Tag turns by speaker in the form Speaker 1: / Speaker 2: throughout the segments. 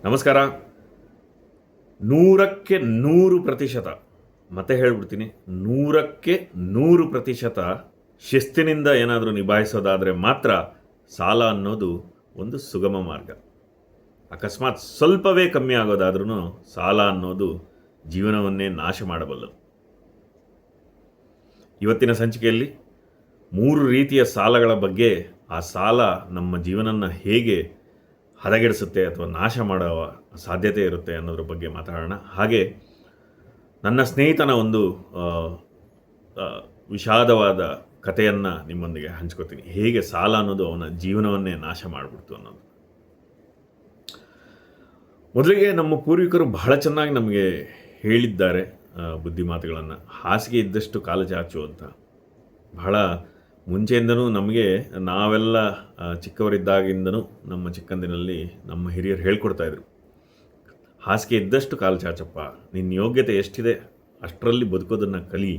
Speaker 1: ನಮಸ್ಕಾರ. 100% ಮತ್ತೆ ಹೇಳ್ಬಿಡ್ತೀನಿ, 100% ಶಿಸ್ತಿನಿಂದ ಏನಾದರೂ ನಿಭಾಯಿಸೋದಾದರೆ ಮಾತ್ರ ಸಾಲ ಅನ್ನೋದು ಒಂದು ಸುಗಮ ಮಾರ್ಗ. ಅಕಸ್ಮಾತ್ ಸ್ವಲ್ಪವೇ ಕಮ್ಮಿ ಆಗೋದಾದ್ರೂ ಸಾಲ ಅನ್ನೋದು ಜೀವನವನ್ನೇ ನಾಶ ಮಾಡಬಲ್ಲದು. ಇವತ್ತಿನ ಸಂಚಿಕೆಯಲ್ಲಿ 3 ರೀತಿಯ ಸಾಲಗಳ ಬಗ್ಗೆ, ಆ ಸಾಲ ನಮ್ಮ ಜೀವನನ ಹೇಗೆ ಹದಗೆಡಿಸುತ್ತೆ ಅಥವಾ ನಾಶ ಮಾಡುವ ಸಾಧ್ಯತೆ ಇರುತ್ತೆ ಅನ್ನೋದ್ರ ಬಗ್ಗೆ ಮಾತಾಡೋಣ. ಹಾಗೆ ನನ್ನ ಸ್ನೇಹಿತನ ಒಂದು ವಿಷಾದವಾದ ಕಥೆಯನ್ನು ನಿಮ್ಮೊಂದಿಗೆ ಹಂಚ್ಕೋತೀನಿ. ಹೇಗೆ ಸಾಲ ಅನ್ನೋದು ಅವನ ಜೀವನವನ್ನೇ ನಾಶ ಮಾಡಿಬಿಡ್ತು ಅನ್ನೋದು. ಮೊದಲಿಗೆ ನಮ್ಮ ಪೂರ್ವಿಕರು ಬಹಳ ಚೆನ್ನಾಗಿ ನಮಗೆ ಹೇಳಿದ್ದಾರೆ ಬುದ್ಧಿಮಾತುಗಳನ್ನು. ಹಾಸಿಗೆ ಇದ್ದಷ್ಟು ಕಾಲು ಚಾಚು ಅಂತ. ಬಹಳ ಮುಂಚೆಯಿಂದನೂ ನಮಗೆ, ನಾವೆಲ್ಲ ಚಿಕ್ಕವರಿದ್ದಾಗಿಂದನೂ ನಮ್ಮ ಚಿಕ್ಕಂದಿನಲ್ಲಿ ನಮ್ಮ ಹಿರಿಯರು ಹೇಳ್ಕೊಡ್ತಾಯಿದ್ರು, ಹಾಸಿಗೆ ಇದ್ದಷ್ಟು ಕಾಲು ಚಾಚಪ್ಪ, ನಿನ್ನ ಯೋಗ್ಯತೆ ಎಷ್ಟಿದೆ ಅಷ್ಟರಲ್ಲಿ ಬದುಕೋದನ್ನು ಕಲಿ,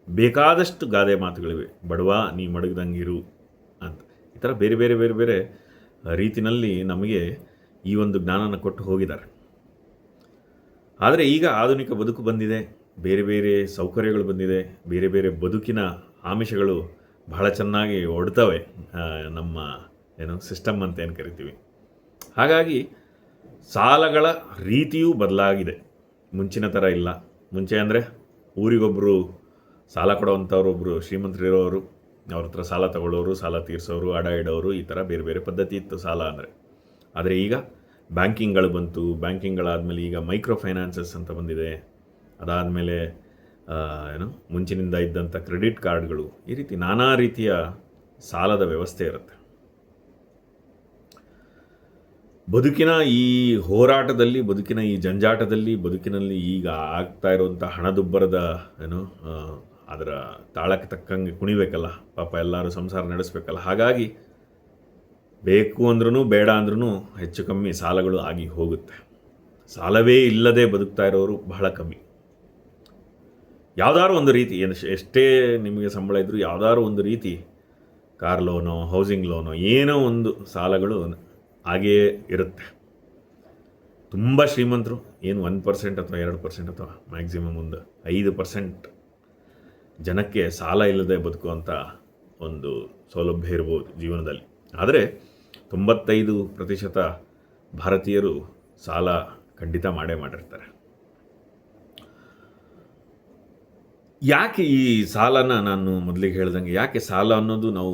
Speaker 1: ಬೇಕಾದಷ್ಟು ಗಾದೆ ಮಾತುಗಳಿವೆ, ಬಡವ ನೀ ಮಡಗ್ದಂಗಿರು ಅಂತ. ಈ ಥರ ಬೇರೆ ಬೇರೆ ಬೇರೆ ಬೇರೆ ರೀತಿಯಲ್ಲಿ ನಮಗೆ ಈ ಒಂದು ಜ್ಞಾನನ ಕೊಟ್ಟು ಹೋಗಿದ್ದಾರೆ. ಆದರೆ ಈಗ ಆಧುನಿಕ ಬದುಕು ಬಂದಿದೆ, ಬೇರೆ ಬೇರೆ ಸೌಕರ್ಯಗಳು ಬಂದಿದೆ, ಬೇರೆ ಬೇರೆ ಬದುಕಿನ ಆಮಿಷಗಳು ಬಹಳ ಚೆನ್ನಾಗಿ ಒಡ್ತವೆ ನಮ್ಮ ಸಿಸ್ಟಮ್ ಅಂತ ಏನು ಕರಿತೀವಿ. ಹಾಗಾಗಿ ಸಾಲಗಳ ರೀತಿಯೂ ಬದಲಾಗಿದೆ. ಮುಂಚಿನ ಥರ ಇಲ್ಲ. ಮುಂಚೆ ಅಂದರೆ ಊರಿಗೊಬ್ಬರು ಸಾಲ ಕೊಡೋವಂಥವ್ರೊಬ್ಬರು ಶ್ರೀಮಂತರಿರೋರು, ಅವ್ರ ಹತ್ರ ಸಾಲ ತಗೊಳ್ಳೋರು, ಸಾಲ ತೀರಿಸೋರು, ಅಡ ಇಡೋರು, ಈ ಥರ ಬೇರೆ ಬೇರೆ ಪದ್ಧತಿ ಇತ್ತು ಸಾಲ ಅಂದರೆ. ಆದರೆ ಈಗ ಬ್ಯಾಂಕಿಂಗ್ಗಳು ಬಂತು. ಬ್ಯಾಂಕಿಂಗ್ಗಳಾದಮೇಲೆ ಈಗ ಮೈಕ್ರೋ ಫೈನಾನ್ಸಸ್ ಅಂತ ಬಂದಿದೆ. ಅದಾದಮೇಲೆ ಮುಂಚಿನಿಂದ ಇದ್ದಂಥ ಕ್ರೆಡಿಟ್ ಕಾರ್ಡ್ಗಳು, ಈ ರೀತಿ ನಾನಾ ರೀತಿಯ ಸಾಲದ ವ್ಯವಸ್ಥೆ ಇರುತ್ತೆ. ಬದುಕಿನ ಈ ಹೋರಾಟದಲ್ಲಿ, ಬದುಕಿನ ಈ ಜಂಜಾಟದಲ್ಲಿ, ಬದುಕಿನಲ್ಲಿ ಈಗ ಆಗ್ತಾ ಇರುವಂಥ ಹಣದುಬ್ಬರದ ಅದರ ತಾಳಕ್ಕೆ ತಕ್ಕಂಗೆ ಕುಣಿಬೇಕಲ್ಲ ಪಾಪ, ಎಲ್ಲರೂ ಸಂಸಾರ ನಡೆಸಬೇಕಲ್ಲ. ಹಾಗಾಗಿ ಬೇಕು ಅಂದ್ರೂ ಬೇಡ ಅಂದ್ರೂ ಹೆಚ್ಚು ಕಮ್ಮಿ ಸಾಲಗಳು ಆಗಿ ಹೋಗುತ್ತೆ. ಸಾಲವೇ ಇಲ್ಲದೆ ಬದುಕ್ತಾ ಇರೋರು ಬಹಳ ಕಮ್ಮಿ. ಯಾವುದಾದ್ರು ಒಂದು ರೀತಿ, ಎಷ್ಟೇ ನಿಮಗೆ ಸಂಬಳ ಇದ್ದರೂ ಯಾವುದಾದ್ರು ಒಂದು ರೀತಿ ಕಾರ್ ಲೋನೋ, ಹೌಸಿಂಗ್ ಲೋನೋ, ಏನೋ ಒಂದು ಸಾಲಗಳು ಹಾಗೆಯೇ ಇರುತ್ತೆ. ತುಂಬ ಶ್ರೀಮಂತರು ಏನು 1% ಅಥವಾ 2% ಅಥವಾ ಮ್ಯಾಕ್ಸಿಮಮ್ ಒಂದು 5% ಜನಕ್ಕೆ ಸಾಲ ಇಲ್ಲದೆ ಬದುಕುವಂಥ ಒಂದು ಸೌಲಭ್ಯ ಇರ್ಬೋದು ಜೀವನದಲ್ಲಿ. ಆದರೆ 95% ಭಾರತೀಯರು ಸಾಲ ಖಂಡಿತ ಮಾಡೇ ಮಾಡಿರ್ತಾರೆ. ಯಾಕೆ ಈ ಸಾಲನ, ನಾನು ಮೊದಲಿಗೆ ಹೇಳ್ದಂಗೆ, ಯಾಕೆ ಸಾಲ ಅನ್ನೋದು ನಾವು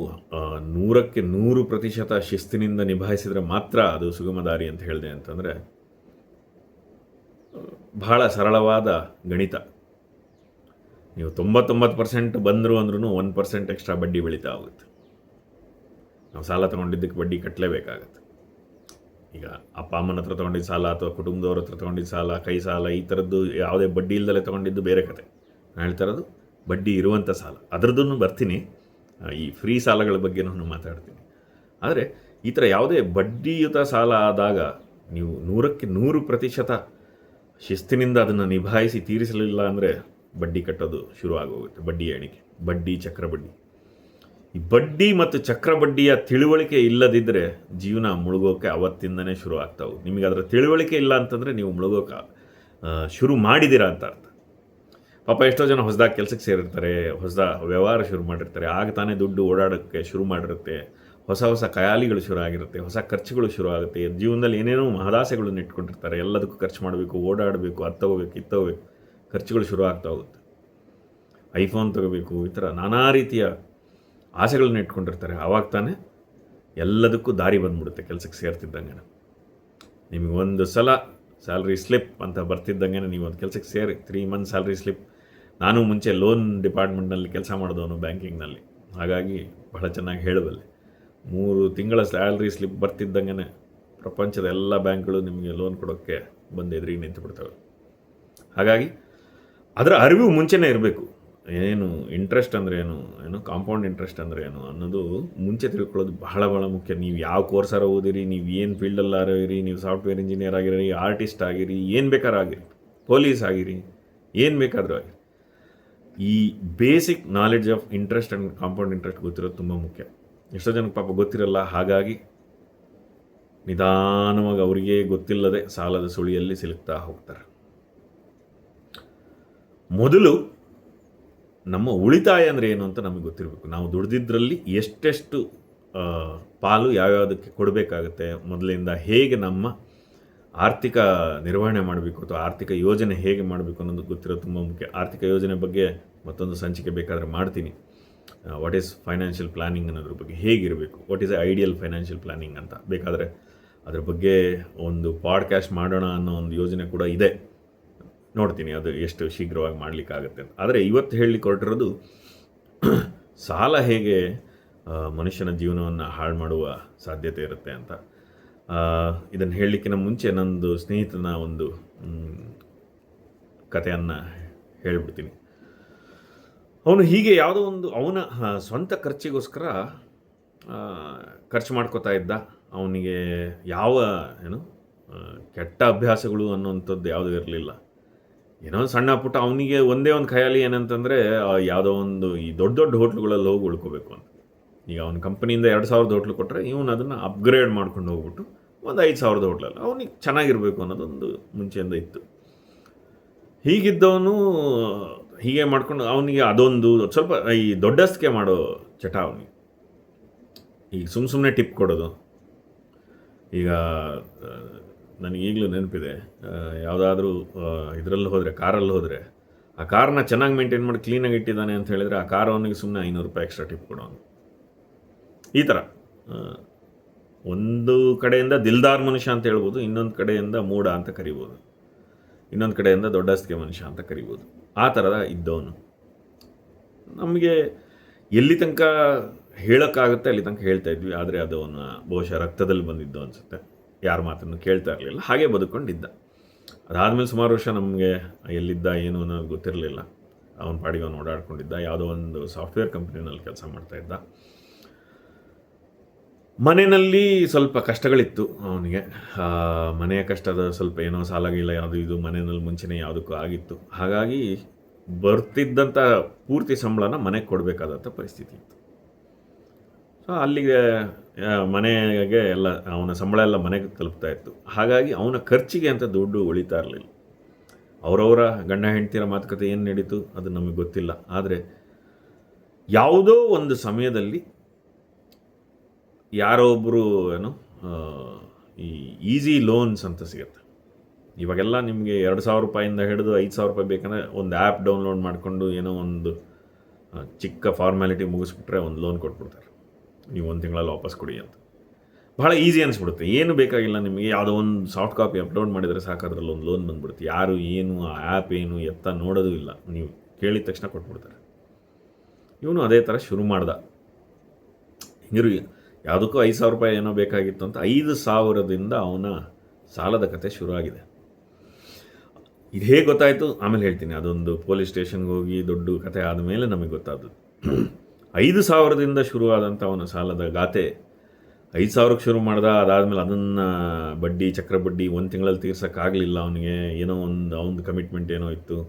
Speaker 1: 100% ಶಿಸ್ತಿನಿಂದ ನಿಭಾಯಿಸಿದರೆ ಮಾತ್ರ ಅದು ಸುಗಮ ದಾರಿ ಅಂತ ಹೇಳಿದೆ ಅಂತಂದರೆ, ಬಹಳ ಸರಳವಾದ ಗಣಿತ. ನೀವು 99% ಬಂದರು ಅಂದ್ರೂ 1% ಎಕ್ಸ್ಟ್ರಾ ಬಡ್ಡಿ ಬೆಳೀತಾ ಹೋಗುತ್ತೆ. ನಾವು ಸಾಲ ತೊಗೊಂಡಿದ್ದಕ್ಕೆ ಬಡ್ಡಿ ಕಟ್ಟಲೇಬೇಕಾಗತ್ತೆ. ಈಗ ಅಪ್ಪ ಅಮ್ಮನ ಹತ್ರ ತೊಗೊಂಡಿದ್ದ ಸಾಲ ಅಥವಾ ಕುಟುಂಬದವ್ರ ಹತ್ರ ತೊಗೊಂಡಿದ್ದ ಸಾಲ, ಕೈ ಸಾಲ, ಈ ಥರದ್ದು ಯಾವುದೇ ಬಡ್ಡಿ ಇಲ್ಲದಲ್ಲೇ ತೊಗೊಂಡಿದ್ದು ಬೇರೆ ಕತೆ. ನಾನು ಹೇಳ್ತಾ ಇರೋದು ಬಡ್ಡಿ ಇರುವಂಥ ಸಾಲ. ಅದರದ್ದನ್ನು ಬರ್ತೀನಿ, ಈ ಫ್ರೀ ಸಾಲಗಳ ಬಗ್ಗೆ ನಾನು ಮಾತಾಡ್ತೀನಿ. ಆದರೆ ಈ ಥರ ಯಾವುದೇ ಬಡ್ಡಿಯುತ ಸಾಲ ಆದಾಗ ನೀವು 100% ಶಿಸ್ತಿನಿಂದ ಅದನ್ನು ನಿಭಾಯಿಸಿ ತೀರಿಸಲಿಲ್ಲ ಅಂದರೆ ಬಡ್ಡಿ ಕಟ್ಟೋದು ಶುರು ಆಗೋಗುತ್ತೆ. ಬಡ್ಡಿ ಎಣಿಕೆ, ಬಡ್ಡಿ, ಚಕ್ರ ಬಡ್ಡಿ. ಈ ಬಡ್ಡಿ ಮತ್ತು ಚಕ್ರ ಬಡ್ಡಿಯ ತಿಳುವಳಿಕೆ ಇಲ್ಲದಿದ್ದರೆ ಜೀವನ ಮುಳುಗೋಕೆ ಅವತ್ತಿಂದನೇ ಶುರು ಆಗ್ತಾವೆ. ನಿಮಗೆ ಅದರ ತಿಳುವಳಿಕೆ ಇಲ್ಲ ಅಂತಂದರೆ ನೀವು ಮುಳುಗೋಕೆ ಶುರು ಮಾಡಿದ್ದೀರಾ ಅಂತ ಅರ್ಥ. ಪಾಪ ಎಷ್ಟೋ ಜನ ಹೊಸದಾಗಿ ಕೆಲಸಕ್ಕೆ ಸೇರಿರ್ತಾರೆ, ಹೊಸ ವ್ಯವಹಾರ ಶುರು ಮಾಡಿರ್ತಾರೆ, ಆಗ ತಾನೇ ದುಡ್ಡು ಓಡಾಡೋಕ್ಕೆ ಶುರು ಮಾಡಿರುತ್ತೆ, ಹೊಸ ಹೊಸ ಖಯಾಲಿಗಳು ಶುರು ಆಗಿರುತ್ತೆ, ಹೊಸ ಖರ್ಚುಗಳು ಶುರು ಆಗುತ್ತೆ. ಜೀವನದಲ್ಲಿ ಏನೇನೋ ಮಹದಾಸೆಗಳನ್ನು ಇಟ್ಕೊಂಡಿರ್ತಾರೆ, ಎಲ್ಲದಕ್ಕೂ ಖರ್ಚು ಮಾಡಬೇಕು, ಓಡಾಡಬೇಕು, ಅದು ತಗೋಬೇಕು, ಇದು ತಗೋಬೇಕು, ಖರ್ಚುಗಳು ಶುರು ಆಗ್ತಾ ಹೋಗುತ್ತೆ. ಐಫೋನ್ ತಗೋಬೇಕು, ಈ ಥರ ನಾನಾ ರೀತಿಯ ಆಸೆಗಳನ್ನ ಇಟ್ಕೊಂಡಿರ್ತಾರೆ. ಆವಾಗ ತಾನೇ ಎಲ್ಲದಕ್ಕೂ ದಾರಿ ಬಂದ್ಬಿಡುತ್ತೆ. ಕೆಲಸಕ್ಕೆ ಸೇರ್ತಿದ್ದಂಗೆ ನಿಮಗೆ ಒಂದು ಸಲ ಸ್ಯಾಲ್ರಿ ಸ್ಲಿಪ್ ಅಂತ ಬರ್ತಿದ್ದಂಗೆ ನೀವು ಒಂದು ಕೆಲಸಕ್ಕೆ ಸೇರಿ 3 ಮಂತ್ ಸ್ಯಾಲ್ರಿ ಸ್ಲಿಪ್. ನಾನು ಮುಂಚೆ ಲೋನ್ ಡಿಪಾರ್ಟ್ಮೆಂಟ್ನಲ್ಲಿ ಕೆಲಸ ಮಾಡಿದವನು ಬ್ಯಾಂಕಿಂಗ್ನಲ್ಲಿ, ಹಾಗಾಗಿ ಬಹಳ ಚೆನ್ನಾಗಿ ಹೇಳಬಲ್ಲೆ. 3 ತಿಂಗಳ ಸ್ಯಾಲ್ರಿ ಸ್ಲಿಪ್ ಬರ್ತಿದ್ದಂಗೆ ಪ್ರಪಂಚದ ಎಲ್ಲ ಬ್ಯಾಂಕ್ಗಳು ನಿಮಗೆ ಲೋನ್ ಕೊಡೋಕ್ಕೆ ಬಂದು ಎದುರಿಗೆ ನಿಂತು ಬಿಡ್ತವೆ. ಹಾಗಾಗಿ ಅದರ ಅರಿವು ಮುಂಚೆನೇ ಇರಬೇಕು. ಏನು ಇಂಟ್ರೆಸ್ಟ್ ಅಂದರೆ ಏನು ಕಾಂಪೌಂಡ್ ಇಂಟ್ರೆಸ್ಟ್ ಅಂದರೆ ಏನು ಅನ್ನೋದು ಮುಂಚೆ ತಿಳ್ಕೊಳ್ಳೋದು ಬಹಳ ಬಹಳ ಮುಖ್ಯ. ನೀವು ಯಾವ ಕೋರ್ಸಾರ ಓದಿರಿ, ನೀವು ಏನು ಫೀಲ್ಡಲ್ಲಾರೋ ಇರಿ, ನೀವು ಸಾಫ್ಟ್ವೇರ್ ಇಂಜಿನಿಯರ್ ಆಗಿರಿ, ಆರ್ಟಿಸ್ಟ್ ಆಗಿರಿ, ಏನು ಬೇಕಾದ್ರೂ ಆಗಿರಿ, ಪೊಲೀಸ್ ಆಗಿರಿ, ಏನು ಬೇಕಾದರೂ ಆಗಿರಿ, ಈ basic knowledge of interest and compound interest ಗೊತ್ತಿರೋದು ತುಂಬ ಮುಖ್ಯ. ಎಷ್ಟೋ ಜನಕ್ಕೆ ಪಾಪ ಗೊತ್ತಿರಲ್ಲ. ಹಾಗಾಗಿ ನಿಧಾನವಾಗಿ ಅವರಿಗೆ ಗೊತ್ತಿಲ್ಲದೆ ಸಾಲದ ಸುಳಿಯಲ್ಲಿ ಸಿಲುಕ್ತಾ ಹೋಗ್ತಾರೆ. ಮೊದಲು ನಮ್ಮ ಉಳಿತಾಯ ಅಂದರೆ ಏನು ಅಂತ ನಮಗೆ ಗೊತ್ತಿರಬೇಕು. ನಾವು ದುಡಿದಿದ್ದರಲ್ಲಿ ಎಷ್ಟೆಷ್ಟು ಪಾಲು ಯಾವ್ಯಾವುದಕ್ಕೆ ಕೊಡಬೇಕಾಗುತ್ತೆ, ಮೊದಲಿಂದ ಹೇಗೆ ನಮ್ಮ ಆರ್ಥಿಕ ನಿರ್ವಹಣೆ ಮಾಡಬೇಕು ಅಥವಾ ಆರ್ಥಿಕ ಯೋಜನೆ ಹೇಗೆ ಮಾಡಬೇಕು ಅನ್ನೋದು ಗೊತ್ತಿರೋದು ತುಂಬ ಮುಖ್ಯ. ಆರ್ಥಿಕ ಯೋಜನೆ ಬಗ್ಗೆ ಮತ್ತೊಂದು ಸಂಚಿಕೆ ಬೇಕಾದರೆ ಮಾಡ್ತೀನಿ. ವಾಟ್ ಈಸ್ ಫೈನಾನ್ಷಿಯಲ್ ಪ್ಲ್ಯಾನಿಂಗ್ ಅನ್ನೋದ್ರ ಬಗ್ಗೆ ಹೇಗಿರಬೇಕು, what is ideal financial planning ಅಂತ ಬೇಕಾದರೆ ಅದ್ರ ಬಗ್ಗೆ ಒಂದು ಪಾಡ್ಕ್ಯಾಸ್ಟ್ ಮಾಡೋಣ ಅನ್ನೋ ಒಂದು ಯೋಜನೆ ಕೂಡ ಇದೆ. ನೋಡ್ತೀನಿ ಅದು ಎಷ್ಟು ಶೀಘ್ರವಾಗಿ ಮಾಡಲಿಕ್ಕಾಗತ್ತೆ ಅಂತ. ಆದರೆ ಇವತ್ತು ಹೇಳಲಿಕ್ಕೆ ಹೊರಟಿರೋದು ಸಾಲ ಹೇಗೆ ಮನುಷ್ಯನ ಜೀವನವನ್ನು ಹಾಳು ಮಾಡುವ ಸಾಧ್ಯತೆ ಇರುತ್ತೆ ಅಂತ. ಇದನ್ನು ಹೇಳಲಿಕ್ಕಿಂತ ಮುಂಚೆ ನಂದು ಸ್ನೇಹಿತನ ಒಂದು ಕಥೆಯನ್ನು ಹೇಳಿಬಿಡ್ತೀನಿ. ಅವನು ಹೀಗೆ ಯಾವುದೋ ಒಂದು ಅವನ ಸ್ವಂತ ಖರ್ಚಿಗೋಸ್ಕರ ಖರ್ಚು ಮಾಡ್ಕೋತಾ ಇದ್ದ. ಅವನಿಗೆ ಯಾವ ಕೆಟ್ಟ ಅಭ್ಯಾಸಗಳು ಅನ್ನೋಂಥದ್ದು ಯಾವುದೂ ಇರಲಿಲ್ಲ. ಏನೋ ಸಣ್ಣ ಪುಟ್ಟ ಅವನಿಗೆ ಒಂದೇ ಒಂದು ಖಯಾಲಿ ಏನಂತಂದರೆ ಯಾವುದೋ ಒಂದು ಈ ದೊಡ್ಡ ದೊಡ್ಡ ಹೋಟ್ಲುಗಳಲ್ಲಿ ಹೋಗಿ ಉಳ್ಕೋಬೇಕು ಅಂತ. ಈಗ ಅವನ ಕಂಪ್ನಿಯಿಂದ 2,000 ಹೋಟ್ಲು ಕೊಟ್ಟರೆ ಇವನು ಅದನ್ನು ಅಪ್ಗ್ರೇಡ್ ಮಾಡ್ಕೊಂಡು ಹೋಗ್ಬಿಟ್ಟು ಒಂದು 5,000 ಹೋಟ್ಲಲ್ಲಿ ಅವನಿಗೆ ಚೆನ್ನಾಗಿರಬೇಕು ಅನ್ನೋದೊಂದು ಮುಂಚೆಯಿಂದ ಇತ್ತು. ಹೀಗಿದ್ದವನು ಹೀಗೆ ಮಾಡ್ಕೊಂಡು ಅವನಿಗೆ ಅದೊಂದು ಸ್ವಲ್ಪ ಈ ದೊಡ್ಡಸ್ತಿಕೆ ಮಾಡೋ ಚಟ ಅವನಿಗೆ. ಈಗ ಸುಮ್ಮನೆ ಟಿಪ್ ಕೊಡೋದು. ಈಗ ನನಗೆ ಈಗಲೂ ನೆನಪಿದೆ, ಯಾವುದಾದ್ರೂ ಇದರಲ್ಲಿ ಹೋದರೆ, ಕಾರಲ್ಲಿ ಹೋದರೆ, ಆ ಕಾರನ್ನ ಚೆನ್ನಾಗಿ ಮೇಂಟೈನ್ ಮಾಡಿ ಕ್ಲೀನಾಗಿ ಇಟ್ಟಿದ್ದಾನೆ ಅಂತ ಹೇಳಿದರೆ ಆ ಕಾರು ಅವನಿಗೆ ಸುಮ್ಮನೆ 500 ರೂಪಾಯಿ ಎಕ್ಸ್ಟ್ರಾ ಟಿಪ್ ಕೊಡೋನು. ಈ ಥರ ಒಂದು ಕಡೆಯಿಂದ ದಿಲ್ದಾರ್ ಮನುಷ್ಯ ಅಂತ ಹೇಳ್ಬೋದು, ಇನ್ನೊಂದು ಕಡೆಯಿಂದ ಮೂಢ ಅಂತ ಕರಿಬೋದು, ಇನ್ನೊಂದು ಕಡೆಯಿಂದ ದೊಡ್ಡಸ್ತಿಕೆ ಮನುಷ್ಯ ಅಂತ ಕರಿಬೋದು. ಆ ಥರದ ಇದ್ದವನು. ನಮಗೆ ಎಲ್ಲಿ ತನಕ ಹೇಳೋಕ್ಕಾಗುತ್ತೆ ಅಲ್ಲಿ ತನಕ ಹೇಳ್ತಾ ಇದ್ವಿ. ಆದರೆ ಅದು ಅವನ ಬಹುಶಃ ರಕ್ತದಲ್ಲಿ ಬಂದಿದ್ದು ಅನಿಸುತ್ತೆ. ಯಾರ ಮಾತನ್ನು ಕೇಳ್ತಾ ಇರಲಿಲ್ಲ, ಹಾಗೆ ಬದುಕೊಂಡಿದ್ದ. ಅದಾದಮೇಲೆ ಸುಮಾರು ವರ್ಷ ನಮಗೆ ಎಲ್ಲಿದ್ದ ಏನು ಅನ್ನೋದು ಗೊತ್ತಿರಲಿಲ್ಲ. ಅವನ ಪಾಡಿಗೆ ಅವನು ಓಡಾಡ್ಕೊಂಡಿದ್ದ. ಯಾವುದೋ ಒಂದು ಸಾಫ್ಟ್ವೇರ್ ಕಂಪ್ನಿನಲ್ಲಿ ಕೆಲಸ ಮಾಡ್ತಾಯಿದ್ದ. ಮನೆಯಲ್ಲಿ ಸ್ವಲ್ಪ ಕಷ್ಟಗಳಿತ್ತು ಅವನಿಗೆ. ಮನೆಯ ಕಷ್ಟದ ಸ್ವಲ್ಪ ಏನೋ ಸಾಲಾಗಿಲ್ಲ, ಯಾವುದು ಇದು ಮನೆಯಲ್ಲಿ ಮುಂಚೆನೇ ಯಾವುದಕ್ಕೂ ಆಗಿತ್ತು. ಹಾಗಾಗಿ ಬರ್ತಿದ್ದಂಥ ಪೂರ್ತಿ ಸಂಬಳನ ಮನೆಗೆ ಕೊಡಬೇಕಾದಂಥ ಪರಿಸ್ಥಿತಿ ಇತ್ತು. ಸೊ ಅಲ್ಲಿಗೆ ಮನೆಗೆ ಎಲ್ಲ ಅವನ ಸಂಬಳ ಎಲ್ಲ ಮನೆಗೆ ತಲುಪ್ತಾ ಇತ್ತು. ಹಾಗಾಗಿ ಅವನ ಖರ್ಚಿಗೆ ಅಂತ ದುಡ್ಡು ಉಳಿತಾ ಇರಲಿಲ್ಲ. ಅವರವರ ಗಂಡ ಹೆಂಡತಿಯರ ಮಾತುಕತೆ ಏನು ನಡೀತು ಅದು ನಮಗೆ ಗೊತ್ತಿಲ್ಲ. ಆದರೆ ಯಾವುದೋ ಒಂದು ಸಮಯದಲ್ಲಿ ಯಾರೋ ಒಬ್ಬರು ಈ ಈಸಿ ಲೋನ್ಸ್ ಅಂತ ಸಿಗುತ್ತೆ. ಇವಾಗೆಲ್ಲ ನಿಮಗೆ 2,000 ರೂಪಾಯಿಂದ ಹಿಡಿದು 5,000 ರೂಪಾಯಿ ಬೇಕಂದರೆ ಒಂದು ಆ್ಯಪ್ ಡೌನ್ಲೋಡ್ ಮಾಡಿಕೊಂಡು ಏನೋ ಒಂದು ಚಿಕ್ಕ ಫಾರ್ಮ್ಯಾಲಿಟಿ ಮುಗಿಸ್ಬಿಟ್ರೆ ಒಂದು ಲೋನ್ ಕೊಟ್ಬಿಡ್ತಾರೆ, ನೀವು 1 ತಿಂಗಳಲ್ಲಿ ವಾಪಸ್ ಕೊಡಿ ಅಂತ. ಭಾಳ ಈಸಿ ಅನಿಸ್ಬಿಡುತ್ತೆ. ಏನು ಬೇಕಾಗಿಲ್ಲ ನಿಮಗೆ, ಯಾವುದೋ ಒಂದು ಸಾಫ್ಟ್ ಕಾಪಿ ಅಪ್ಲೋಡ್ ಮಾಡಿದರೆ ಸಾಕು, ಅದರಲ್ಲಿ ಒಂದು ಲೋನ್ ಬಂದ್ಬಿಡುತ್ತೆ. ಯಾರು ಏನು ಆ ಆ್ಯಪ್ ಏನು ಎತ್ತ ನೋಡೋದು ಇಲ್ಲ, ನೀವು ಕೇಳಿದ ತಕ್ಷಣ ಕೊಟ್ಬಿಡ್ತಾರೆ. ಇವನು ಅದೇ ಥರ ಶುರು ಮಾಡ್ದ. ಹಿಂಗಿರು ಯಾವುದಕ್ಕೂ 5,000 ರೂಪಾಯಿ ಏನೋ ಬೇಕಾಗಿತ್ತು ಅಂತ 5,000ದಿಂದ ಅವನ ಸಾಲದ ಕತೆ ಶುರುವಾಗಿದೆ. ಇದು ಹೇಗೆ ಗೊತ್ತಾಯಿತು ಆಮೇಲೆ ಹೇಳ್ತೀನಿ. ಅದೊಂದು ಪೊಲೀಸ್ ಸ್ಟೇಷನ್ಗೆ ಹೋಗಿ ದೊಡ್ಡ ಕತೆ ಆದಮೇಲೆ ನಮಗೆ ಗೊತ್ತಾದದ್ದು. 5,000ದಿಂದ ಶುರುವಾದಂಥ ಅವನ ಸಾಲದ ಗಾತೆ. 5,000ಕ್ಕೆ ಶುರು ಮಾಡ್ದ. ಅದಾದಮೇಲೆ ಅದನ್ನು ಬಡ್ಡಿ ಚಕ್ರ ಬಡ್ಡಿ 1 ತಿಂಗಳಲ್ಲಿ ತೀರ್ಸೋಕ್ಕಾಗಲಿಲ್ಲ ಅವನಿಗೆ. ಏನೋ ಒಂದು ಕಮಿಟ್ಮೆಂಟ್ ಏನೋ ಇತ್ತು.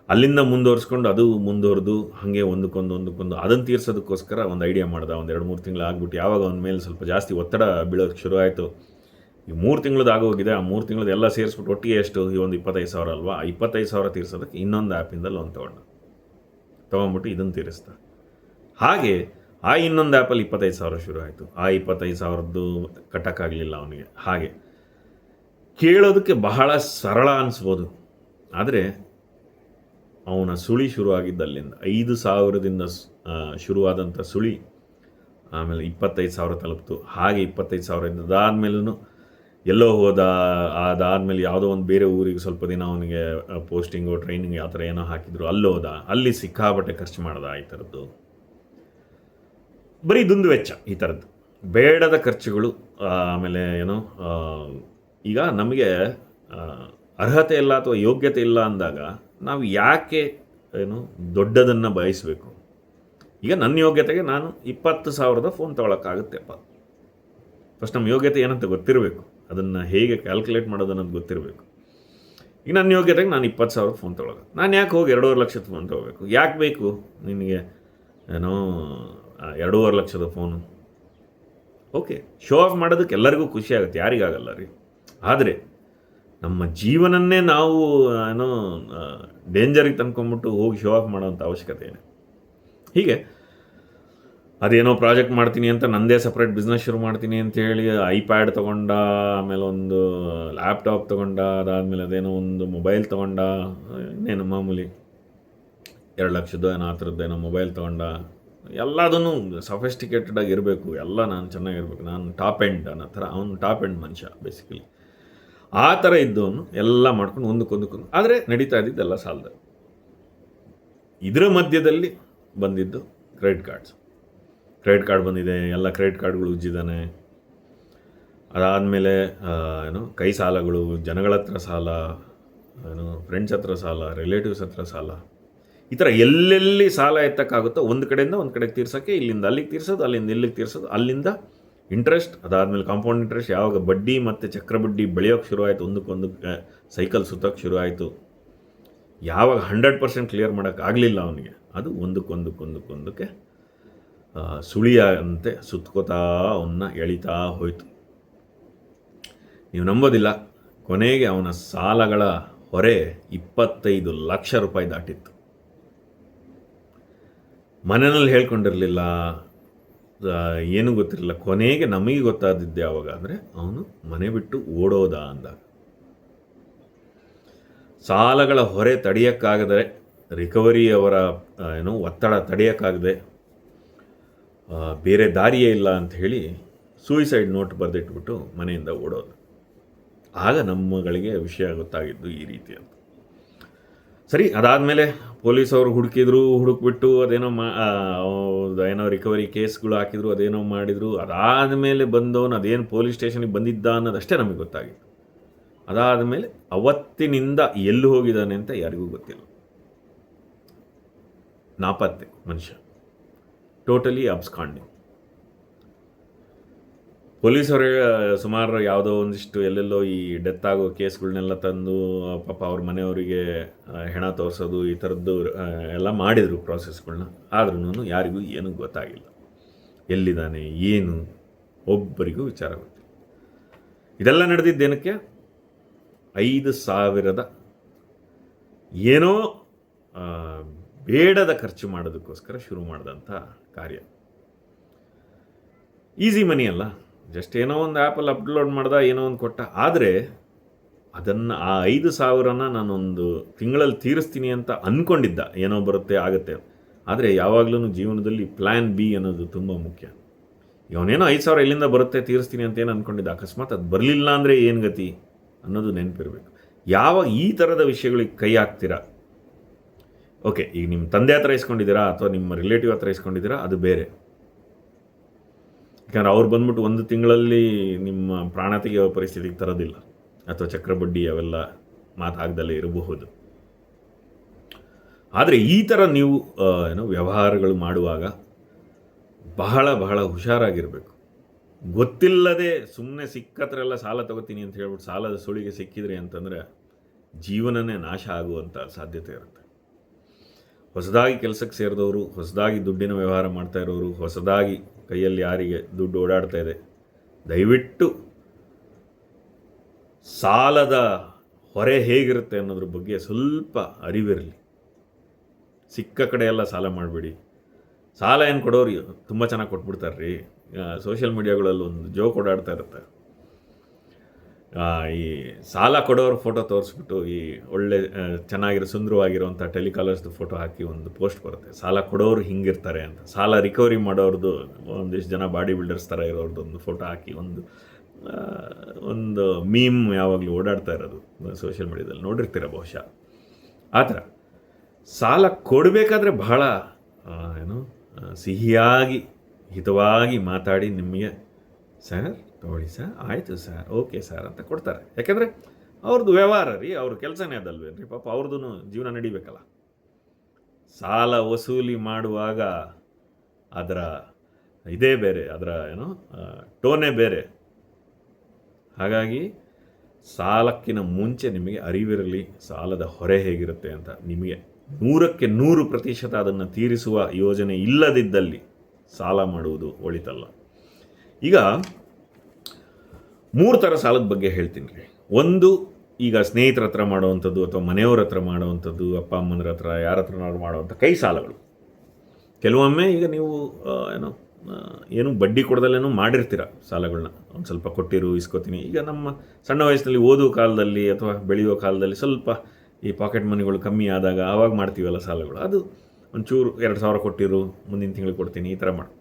Speaker 1: ಅಲ್ಲಿಂದ ಮುಂದುವರಿಸ್ಕೊಂಡು ಅದು ಮುಂದುವರೆದು ಹಾಗೆ ಒಂದಕ್ಕೊಂದು ಅದನ್ನು ತೀರ್ಸೋದಕ್ಕೋಸ್ಕರ ಒಂದು ಐಡಿಯಾ ಮಾಡ್ದ. ಒಂದು 2-3 ತಿಂಗಳು ಆಗ್ಬಿಟ್ಟು ಯಾವಾಗ ಅವನ ಮೇಲೆ ಸ್ವಲ್ಪ ಜಾಸ್ತಿ ಒತ್ತಡ ಬೀಳೋಕ್ಕೆ ಶುರು ಆಯಿತು. ಈ 3 ತಿಂಗಳದ್ದು ಆಗೋಗಿದೆ. ಆ 3 ತಿಂಗಳದ್ದು ಎಲ್ಲ ಸೇರಿಸ್ಬಿಟ್ಟು ಒಟ್ಟಿಗೆ ಎಷ್ಟು, ಈ ಒಂದು 25,000 ಅಲ್ವಾ, 25,000 ತೀರ್ಸೋದಕ್ಕೆ ಇನ್ನೊಂದು ಆ್ಯಪಿಂದ ಲೋನ್ ತೊಗೊಂಡ್ಬಿಟ್ಟು ಇದನ್ನು ತೀರಿಸ್ದ. ಹಾಗೆ ಆ ಇನ್ನೊಂದು ಆ್ಯಪಲ್ಲಿ 25,000 ಶುರು ಆಯಿತು. ಆ 25,000ದ್ದು ಕಟ್ಟೋಕ್ಕಾಗಲಿಲ್ಲ ಅವನಿಗೆ. ಹಾಗೆ ಕೇಳೋದಕ್ಕೆ ಬಹಳ ಸರಳ ಅನಿಸ್ಬೋದು, ಆದರೆ ಅವನ ಸುಳಿ ಶುರುವಾಗಿದ್ದಲ್ಲಿಂದ 5,000ದಿಂದ ಶುರುವಾದಂಥ ಸುಳಿ ಆಮೇಲೆ 25,000 ತಲುಪ್ತು. ಹಾಗೆ 25,000 ಅದಾದಮೇಲೂ ಎಲ್ಲೋ ಹೋದ. ಅದಾದಮೇಲೆ ಯಾವುದೋ ಒಂದು ಬೇರೆ ಊರಿಗೆ ಸ್ವಲ್ಪ ದಿನ ಅವನಿಗೆ ಪೋಸ್ಟಿಂಗು ಟ್ರೈನಿಂಗ್ ಆ ಥರ ಏನೋ ಹಾಕಿದ್ರು, ಅಲ್ಲೋದ. ಅಲ್ಲಿ ಸಿಕ್ಕಾಬಟ್ಟೆ ಖರ್ಚು ಮಾಡ್ದ. ಈ ಥರದ್ದು ಬರೀ ದುಂದು ವೆಚ್ಚ, ಈ ಥರದ್ದು ಬೇಡದ ಖರ್ಚುಗಳು. ಆಮೇಲೆ ಈಗ ನಮಗೆ ಅರ್ಹತೆ ಇಲ್ಲ ಅಥವಾ ಯೋಗ್ಯತೆ ಇಲ್ಲ ಅಂದಾಗ ನಾವು ಯಾಕೆ ದೊಡ್ಡದನ್ನು ಬಯಸಬೇಕು? ಈಗ ನನ್ನ ಯೋಗ್ಯತೆಗೆ ನಾನು 20,000ದ ಫೋನ್ ತೊಗೊಳಕ್ಕಾಗುತ್ತೆಪ್ಪ. ಫಸ್ಟ್ ನಮ್ಮ ಯೋಗ್ಯತೆ ಏನಂತ ಗೊತ್ತಿರಬೇಕು, ಅದನ್ನು ಹೇಗೆ ಕ್ಯಾಲ್ಕುಲೇಟ್ ಮಾಡೋದು ಅನ್ನೋದು ಗೊತ್ತಿರಬೇಕು. ಈಗ ನನ್ನ ಯೋಗ್ಯತೆಗೆ ನಾನು 20,000 ಫೋನ್ ತೊಗೊಳಕ್ಕೆ ನಾನು ಯಾಕೆ ಹೋಗಿ 2.5 ಲಕ್ಷದ ಫೋನ್ ತೊಗೋಬೇಕು? ಯಾಕೆ ಬೇಕು ನಿನಗೆ 2.5 ಲಕ್ಷದ ಫೋನು? ಓಕೆ, ಶೋ ಆಫ್ ಮಾಡೋದಕ್ಕೆ ಎಲ್ಲರಿಗೂ ಖುಷಿ ಆಗುತ್ತೆ, ಯಾರಿಗಾಗಲ್ಲ ರೀ. ಆದರೆ ನಮ್ಮ ಜೀವನನ್ನೇ ನಾವು ಏನೋ ಡೇಂಜರಿಗೆ ತಂದ್ಕೊಂಬಿಟ್ಟು ಹೋಗಿ ಶೋ ಆಫ್ ಮಾಡೋವಂಥ ಅವಶ್ಯಕತೆ ಏನು? ಹೀಗೆ ಅದೇನೋ ಪ್ರಾಜೆಕ್ಟ್ ಮಾಡ್ತೀನಿ ಅಂತ ನನ್ನದೇ ಸಪ್ರೇಟ್ ಬಿಸ್ನೆಸ್ ಶುರು ಮಾಡ್ತೀನಿ ಅಂತ ಹೇಳಿ ಐಪ್ಯಾಡ್ ತೊಗೊಂಡ, ಆಮೇಲೆ ಒಂದು ಲ್ಯಾಪ್ಟಾಪ್ ತೊಗೊಂಡ, ಅದಾದಮೇಲೆ ಅದೇನೋ ಒಂದು ಮೊಬೈಲ್ ತೊಗೊಂಡ, ಇನ್ನೇನು ಮಾಮೂಲಿ 2 ಲಕ್ಷದ್ದು ಏನೋ ಆ ಥರದ್ದೇನೋ ಮೊಬೈಲ್ ತೊಗೊಂಡ. ಎಲ್ಲದೂ ಸಫಿಸ್ಟಿಕೇಟೆಡ್ ಆಗಿರಬೇಕು, ಎಲ್ಲ ನಾನು ಚೆನ್ನಾಗಿರ್ಬೇಕು, ನಾನು ಟಾಪ್ ಎಂಡ್ ಅನ್ನೋ ಥರ. ಅವನು ಟಾಪ್ ಎಂಡ್ ಮನುಷ್ಯ ಬೇಸಿಕಲಿ. ಆ ಥರ ಇದ್ದವನು ಎಲ್ಲ ಮಾಡ್ಕೊಂಡು ಒಂದಕ್ಕೊಂದು. ಆದರೆ ನಡೀತಾ ಇದ್ದಿದ್ದೆಲ್ಲ ಸಾಲದ. ಇದರ ಮಧ್ಯದಲ್ಲಿ ಬಂದಿದ್ದು ಕ್ರೆಡಿಟ್ ಕಾರ್ಡ್ ಬಂದಿದೆ, ಎಲ್ಲ ಕ್ರೆಡಿಟ್ ಕಾರ್ಡ್ಗಳು ಉಜ್ಜಿದ್ದಾನೆ. ಅದಾದಮೇಲೆ ಕೈ ಸಾಲಗಳು, ಜನಗಳ ಹತ್ರ ಸಾಲ, ಫ್ರೆಂಡ್ಸ್ ಹತ್ರ ಸಾಲ, ರಿಲೇಟಿವ್ಸ್ ಹತ್ರ ಸಾಲ, ಈ ಥರ ಎಲ್ಲೆಲ್ಲಿ ಸಾಲ ಎತ್ತಕ್ಕಾಗುತ್ತೋ ಒಂದು ಕಡೆಯಿಂದ ಒಂದು ಕಡೆಗೆ ತೀರ್ಸೋಕ್ಕೆ, ಇಲ್ಲಿಂದ ಅಲ್ಲಿಗೆ ತೀರ್ಸೋದು, ಅಲ್ಲಿಂದ ಇಲ್ಲಿಗೆ ತೀರ್ಸೋದು, ಅಲ್ಲಿಂದ ಇಂಟ್ರೆಸ್ಟ್, ಅದಾದಮೇಲೆ ಕಾಂಪೌಂಡ್ ಇಂಟ್ರೆಸ್ಟ್. ಯಾವಾಗ ಬಡ್ಡಿ ಮತ್ತು ಚಕ್ರಬಡ್ಡಿ ಬೆಳೆಯೋಕ್ಕೆ ಶುರುವಾಯಿತು, ಒಂದಕ್ಕೊಂದು ಸೈಕಲ್ ಸುತ್ತೋಕ್ಕೆ ಶುರುವಾಯಿತು, ಯಾವಾಗ 100% ಕ್ಲಿಯರ್ ಮಾಡೋಕ್ಕಾಗಲಿಲ್ಲ ಅವನಿಗೆ, ಅದು ಒಂದಕ್ಕೊಂದಕ್ಕೆ ಸುಳಿಯಂತೆ ಸುತ್ಕೋತಾ ಅವನ್ನ ಎಳಿತಾ ಹೋಯಿತು. ನೀವು ನಂಬೋದಿಲ್ಲ, ಕೊನೆಗೆ ಅವನ ಸಾಲಗಳ ಹೊರೆ 25 ಲಕ್ಷ ರೂಪಾಯಿ ದಾಟಿತ್ತು. ಮನೆಯಲ್ಲಿ ಹೇಳ್ಕೊಂಡಿರಲಿಲ್ಲ, ಏನೂ ಗೊತ್ತಿರಲಿಲ್ಲ. ಕೊನೆಗೆ ನಮಗೆ ಗೊತ್ತಾದಿದ್ದೆ ಯಾವಾಗ ಅಂದರೆ, ಅವನು ಮನೆ ಬಿಟ್ಟು ಓಡೋದ ಅಂದಾಗ. ಸಾಲಗಳ ಹೊರೆ ತಡೆಯೋಕ್ಕಾಗದೆ, ರಿಕವರಿ ಅವರ ಒತ್ತಡ ತಡೆಯೋಕ್ಕಾಗದೆ, ಬೇರೆ ದಾರಿಯೇ ಇಲ್ಲ ಅಂತ ಹೇಳಿ ಸೂಯಿಸೈಡ್ ನೋಟ್ ಬರೆದಿಟ್ಬಿಟ್ಟು ಮನೆಯಿಂದ ಓಡೋದು. ಆಗ ನಮ್ಮಗಳಿಗೆ ವಿಷಯ ಗೊತ್ತಾಗಿದ್ದು ಈ ರೀತಿ ಅಂತ. ಸರಿ, ಅದಾದಮೇಲೆ ಪೊಲೀಸವರು ಹುಡುಕ್ಬಿಟ್ಟು ಅದೇನೋ ರಿಕವರಿ ಕೇಸ್ಗಳು ಹಾಕಿದ್ರು, ಅದೇನೋ ಮಾಡಿದರು. ಅದಾದಮೇಲೆ ಬಂದವನು ಅದೇನು ಪೊಲೀಸ್ ಸ್ಟೇಷನಿಗೆ ಬಂದಿದ್ದ ಅನ್ನೋದಷ್ಟೇ ನಮಗೆ ಗೊತ್ತಾಗಿತ್ತು. ಅದಾದಮೇಲೆ ಅವತ್ತಿನಿಂದ ಎಲ್ಲಿ ಹೋಗಿದ್ದಾನೆ ಅಂತ ಯಾರಿಗೂ ಗೊತ್ತಿಲ್ಲ. ನಾಪತ್ತೆ ಮನುಷ್ಯ, ಟೋಟಲಿ ಅಬ್ಸ್ಕಾಂಡಿಂಗ್. ಪೊಲೀಸರು ಸುಮಾರು ಯಾವುದೋ ಒಂದಿಷ್ಟು ಎಲ್ಲೆಲ್ಲೋ ಈ ಡೆತ್ ಆಗೋ ಕೇಸ್ಗಳನ್ನೆಲ್ಲ ತಂದು ಪಾಪ ಅವ್ರ ಮನೆಯವರಿಗೆ ಹೆಣ ತೋರಿಸೋದು, ಈ ಥರದ್ದು ಎಲ್ಲ ಮಾಡಿದರು ಪ್ರಾಸೆಸ್ಗಳನ್ನ. ಆದ್ರೂ ಯಾರಿಗೂ ಏನೂ ಗೊತ್ತಾಗಿಲ್ಲ, ಎಲ್ಲಿದ್ದಾನೆ ಏನು ಒಬ್ಬರಿಗೂ ವಿಚಾರ ಗೊತ್ತಿಲ್ಲ. ಇದೆಲ್ಲ ನಡೆದಿದ್ದೇನಕ್ಕೆ? 5,000 ಏನೋ ಬೇಡದ ಖರ್ಚು ಮಾಡೋದಕ್ಕೋಸ್ಕರ ಶುರು ಮಾಡಿದಂಥ ಕಾರ್ಯ. ಈಸಿ ಮನಿ ಅಲ್ಲ, ಜಸ್ಟ್ ಏನೋ ಒಂದು ಆ್ಯಪಲ್ಲಿ ಅಪ್ಲೋಡ್ ಮಾಡ್ದ, ಏನೋ ಒಂದು ಕೊಟ್ಟ. ಆದರೆ ಅದನ್ನು ಆ 5,000ನ ನಾನೊಂದು ತಿಂಗಳಲ್ಲಿ ತೀರಿಸ್ತೀನಿ ಅಂತ ಅಂದ್ಕೊಂಡಿದ್ದ, ಏನೋ ಬರುತ್ತೆ ಆಗುತ್ತೆ. ಆದರೆ ಯಾವಾಗಲೂ ಜೀವನದಲ್ಲಿ ಪ್ಲ್ಯಾನ್ ಬಿ ಅನ್ನೋದು ತುಂಬ ಮುಖ್ಯ. ಇವನೇನೋ 5,000 ಇಲ್ಲಿಂದ ಬರುತ್ತೆ ತೀರಿಸ್ತೀನಿ ಅಂತ ಏನು ಅಂದ್ಕೊಂಡಿದ್ದ, ಅಕಸ್ಮಾತ್ ಅದು ಬರಲಿಲ್ಲ ಅಂದರೆ ಏನು ಗತಿ ಅನ್ನೋದು ನೆನಪಿರಬೇಕು. ಯಾವಾಗ ಈ ಥರದ ವಿಷಯಗಳಿಗೆ ಕೈ ಹಾಕ್ತೀರಾ, ಓಕೆ, ಈಗ ನಿಮ್ಮ ತಂದೆ ಹತ್ರ ಇಸ್ಕೊಂಡಿದ್ದೀರಾ ಅಥವಾ ನಿಮ್ಮ ರಿಲೇಟಿವ್ ಹತ್ರ ಇಸ್ಕೊಂಡಿದ್ದೀರಾ, ಅದು ಬೇರೆ. ಯಾಕಂದ್ರೆ ಅವ್ರು ಬಂದ್ಬಿಟ್ಟು 1 ತಿಂಗಳಲ್ಲಿ ನಿಮ್ಮ ಪ್ರಾಣ ತೆಗೆಯೋ ಪರಿಸ್ಥಿತಿಗೆ ತರೋದಿಲ್ಲ, ಅಥವಾ ಚಕ್ರಬಡ್ಡಿ ಅವೆಲ್ಲ ಮಾತಾಗದಲ್ಲೇ ಇರಬಹುದು. ಆದರೆ ಈ ಥರ ನೀವು ವ್ಯವಹಾರಗಳು ಮಾಡುವಾಗ ಬಹಳ ಬಹಳ ಹುಷಾರಾಗಿರಬೇಕು. ಗೊತ್ತಿಲ್ಲದೆ ಸುಮ್ಮನೆ ಸಿಕ್ಕತ್ರೆಲ್ಲ ಸಾಲ ತಗೋತೀನಿ ಅಂತ ಹೇಳ್ಬಿಟ್ಟು ಸಾಲದ ಸುಳಿಗೆ ಸಿಕ್ಕಿದ್ರಿ ಅಂತಂದರೆ ಜೀವನನೇ ನಾಶ ಆಗುವಂಥ ಸಾಧ್ಯತೆ ಇರುತ್ತೆ. ಹೊಸದಾಗಿ ಕೆಲಸಕ್ಕೆ ಸೇರಿದವರು, ಹೊಸದಾಗಿ ದುಡ್ಡಿನ ವ್ಯವಹಾರ ಮಾಡ್ತಾ ಇರೋರು, ಹೊಸದಾಗಿ ಕೈಯಲ್ಲಿ ಯಾರಿಗೆ ದುಡ್ಡು ಓಡಾಡ್ತಾ ಇದೆ, ದಯವಿಟ್ಟು ಸಾಲದ ಹೊರೆ ಹೇಗಿರುತ್ತೆ ಅನ್ನೋದ್ರ ಬಗ್ಗೆ ಸ್ವಲ್ಪ ಅರಿವಿರಲಿ. ಸಿಕ್ಕ ಕಡೆ ಎಲ್ಲ ಸಾಲ ಮಾಡಬೇಡಿ. ಸಾಲ ಏನು ಕೊಡೋರು ತುಂಬ ಚೆನ್ನಾಗಿ ಕೊಟ್ಬಿಡ್ತಾರೆ ರೀ. ಸೋಷಿಯಲ್ ಮೀಡಿಯಾಗಳಲ್ಲಿ ಒಂದು ಜೋಕ್ ಓಡಾಡ್ತಾ ಇರುತ್ತೆ. ಈ ಸಾಲ ಕೊಡೋರು ಫೋಟೋ ತೋರಿಸ್ಬಿಟ್ಟು ಈ ಒಳ್ಳೆ ಚೆನ್ನಾಗಿರೋ ಸುಂದರವಾಗಿರುವಂಥ ಟೆಲಿಕಾಲರ್ಸ್ದು ಫೋಟೋ ಹಾಕಿ ಒಂದು ಪೋಸ್ಟ್ ಬರುತ್ತೆ, ಸಾಲ ಕೊಡೋರು ಹಿಂಗಿರ್ತಾರೆ ಅಂತ. ಸಾಲ ರಿಕವರಿ ಮಾಡೋರ್ದು ಒಂದಿಷ್ಟು ಜನ ಬಾಡಿ ಬಿಲ್ಡರ್ಸ್ ಥರ ಇರೋರ್ದು ಒಂದು ಫೋಟೋ ಹಾಕಿ ಒಂದು ಮೀಮ್ ಯಾವಾಗಲೂ ಓಡಾಡ್ತಾ ಇರೋದು ಸೋಷಿಯಲ್ ಮೀಡಿಯಾದಲ್ಲಿ ನೋಡಿರ್ತೀರ ಬಹುಶಃ. ಆ ಥರ ಸಾಲ ಕೊಡಬೇಕಾದ್ರೆ ಬಹಳ ಸಿಹಿಯಾಗಿ ಹಿತವಾಗಿ ಮಾತಾಡಿ ನಿಮಗೆ ಸರ್ ತಗೊಳ್ಳಿ ಸರ್, ಆಯಿತು ಸರ್, ಓಕೆ ಸರ್ ಅಂತ ಕೊಡ್ತಾರೆ. ಯಾಕೆಂದರೆ ಅವ್ರದ್ದು ವ್ಯವಹಾರ ರೀ, ಅವ್ರ ಕೆಲಸನೇ ಅದಲ್ವೇನ್ರಿ, ಪಾಪ ಅವ್ರದ್ದು ಜೀವನ ನಡಿಬೇಕಲ್ಲ. ಸಾಲ ವಸೂಲಿ ಮಾಡುವಾಗ ಅದರ ಇದೇ ಬೇರೆ, ಅದರ ಟೋನೇ ಬೇರೆ. ಹಾಗಾಗಿ ಸಾಲಕ್ಕಿಂತ ಮುಂಚೆ ನಿಮಗೆ ಅರಿವಿರಲಿ ಸಾಲದ ಹೊರೆ ಹೇಗಿರುತ್ತೆ ಅಂತ. ನಿಮಗೆ 100ಕ್ಕೆ 100% ಅದನ್ನು ತೀರಿಸುವ ಯೋಜನೆ ಇಲ್ಲದಿದ್ದಲ್ಲಿ ಸಾಲ ಮಾಡುವುದು ಒಳಿತಲ್ಲ. ಈಗ 3 ಥರ ಸಾಲದ ಬಗ್ಗೆ ಹೇಳ್ತೀನಿ ರೀ. ಒಂದು, ಈಗ ಸ್ನೇಹಿತರ ಹತ್ರ ಮಾಡುವಂಥದ್ದು ಅಥವಾ ಮನೆಯವ್ರ ಹತ್ರ ಮಾಡುವಂಥದ್ದು, ಅಪ್ಪ ಅಮ್ಮನ ಹತ್ರ ಯಾರ ಹತ್ರನಾದ್ರು ಮಾಡುವಂಥ ಕೈ ಸಾಲಗಳು. ಕೆಲವೊಮ್ಮೆ ಈಗ ನೀವು ಏನು ಬಡ್ಡಿ ಕೊಡದಲ್ಲೇನೋ ಮಾಡಿರ್ತೀರ ಸಾಲಗಳನ್ನ, ಒಂದು ಸ್ವಲ್ಪ ಕೊಟ್ಟಿರು ಇಸ್ಕೊತೀನಿ. ಈಗ ನಮ್ಮ ಸಣ್ಣ ವಯಸ್ಸಿನಲ್ಲಿ ಓದುವ ಕಾಲದಲ್ಲಿ ಅಥವಾ ಬೆಳೆಯುವ ಕಾಲದಲ್ಲಿ ಸ್ವಲ್ಪ ಈ ಪಾಕೆಟ್ ಮನಿಗಳು ಕಮ್ಮಿ ಆದಾಗ ಆವಾಗ ಮಾಡ್ತೀವಲ್ಲ ಸಾಲಗಳು, ಅದು ಒಂಚೂರು 2,000 ಕೊಟ್ಟಿರು ಮುಂದಿನ ತಿಂಗಳಿಗೆ ಕೊಡ್ತೀನಿ, ಈ ಥರ ಮಾಡಿ.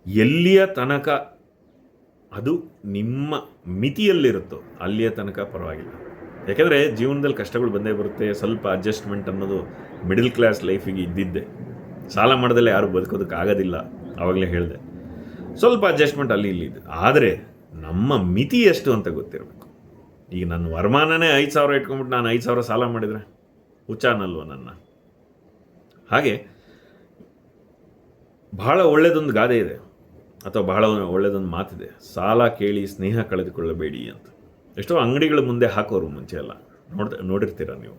Speaker 1: ಎಲ್ಲಿಯ ತನಕ ಅದು ನಿಮ್ಮ ಮಿತಿಯಲ್ಲಿರುತ್ತೋ ಅಲ್ಲಿಯ ತನಕ ಪರವಾಗಿಲ್ಲ. ಯಾಕೆಂದರೆ ಜೀವನದಲ್ಲಿ ಕಷ್ಟಗಳು ಬಂದೇ ಬರುತ್ತೆ. ಸ್ವಲ್ಪ ಅಡ್ಜಸ್ಟ್ಮೆಂಟ್ ಅನ್ನೋದು ಮಿಡಲ್ ಕ್ಲಾಸ್ ಲೈಫಿಗೆ ಇದ್ದಿದ್ದೆ. ಸಾಲ ಮಾಡೋದಲ್ಲೇ ಯಾರು ಬದುಕೋದಕ್ಕೆ ಆಗೋದಿಲ್ಲ, ಆವಾಗಲೇ ಹೇಳಿದೆ. ಸ್ವಲ್ಪ ಅಡ್ಜಸ್ಟ್ಮೆಂಟ್ ಅಲ್ಲಿ ಇಲ್ಲಿ ಇದೆ. ಆದರೆ ನಮ್ಮ ಮಿತಿ ಎಷ್ಟು ಅಂತ ಗೊತ್ತಿರಬೇಕು. ಈಗ ನನ್ನ ವರಮಾನನೇ 5,000 ಇಟ್ಕೊಂಡ್ಬಿಟ್ಟು ನಾನು 5,000 ಸಾಲ ಮಾಡಿದರೆ ಹುಚ್ಚಾನಲ್ವ ನನ್ನ? ಹಾಗೆ ಬಹಳ ಒಳ್ಳೆಯದೊಂದು ಗಾದೆ ಇದೆ ಅಥವಾ ಬಹಳ ಒಳ್ಳೆಯದೊಂದು ಮಾತಿದೆ, ಸಾಲ ಕೇಳಿ ಸ್ನೇಹ ಕಳೆದುಕೊಳ್ಳಬೇಡಿ ಅಂತ. ಎಷ್ಟೋ ಅಂಗಡಿಗಳ ಮುಂದೆ ಹಾಕೋರು ಮುಂಚೆ ಎಲ್ಲ ನೋಡಿರ್ತೀರ ನೀವು.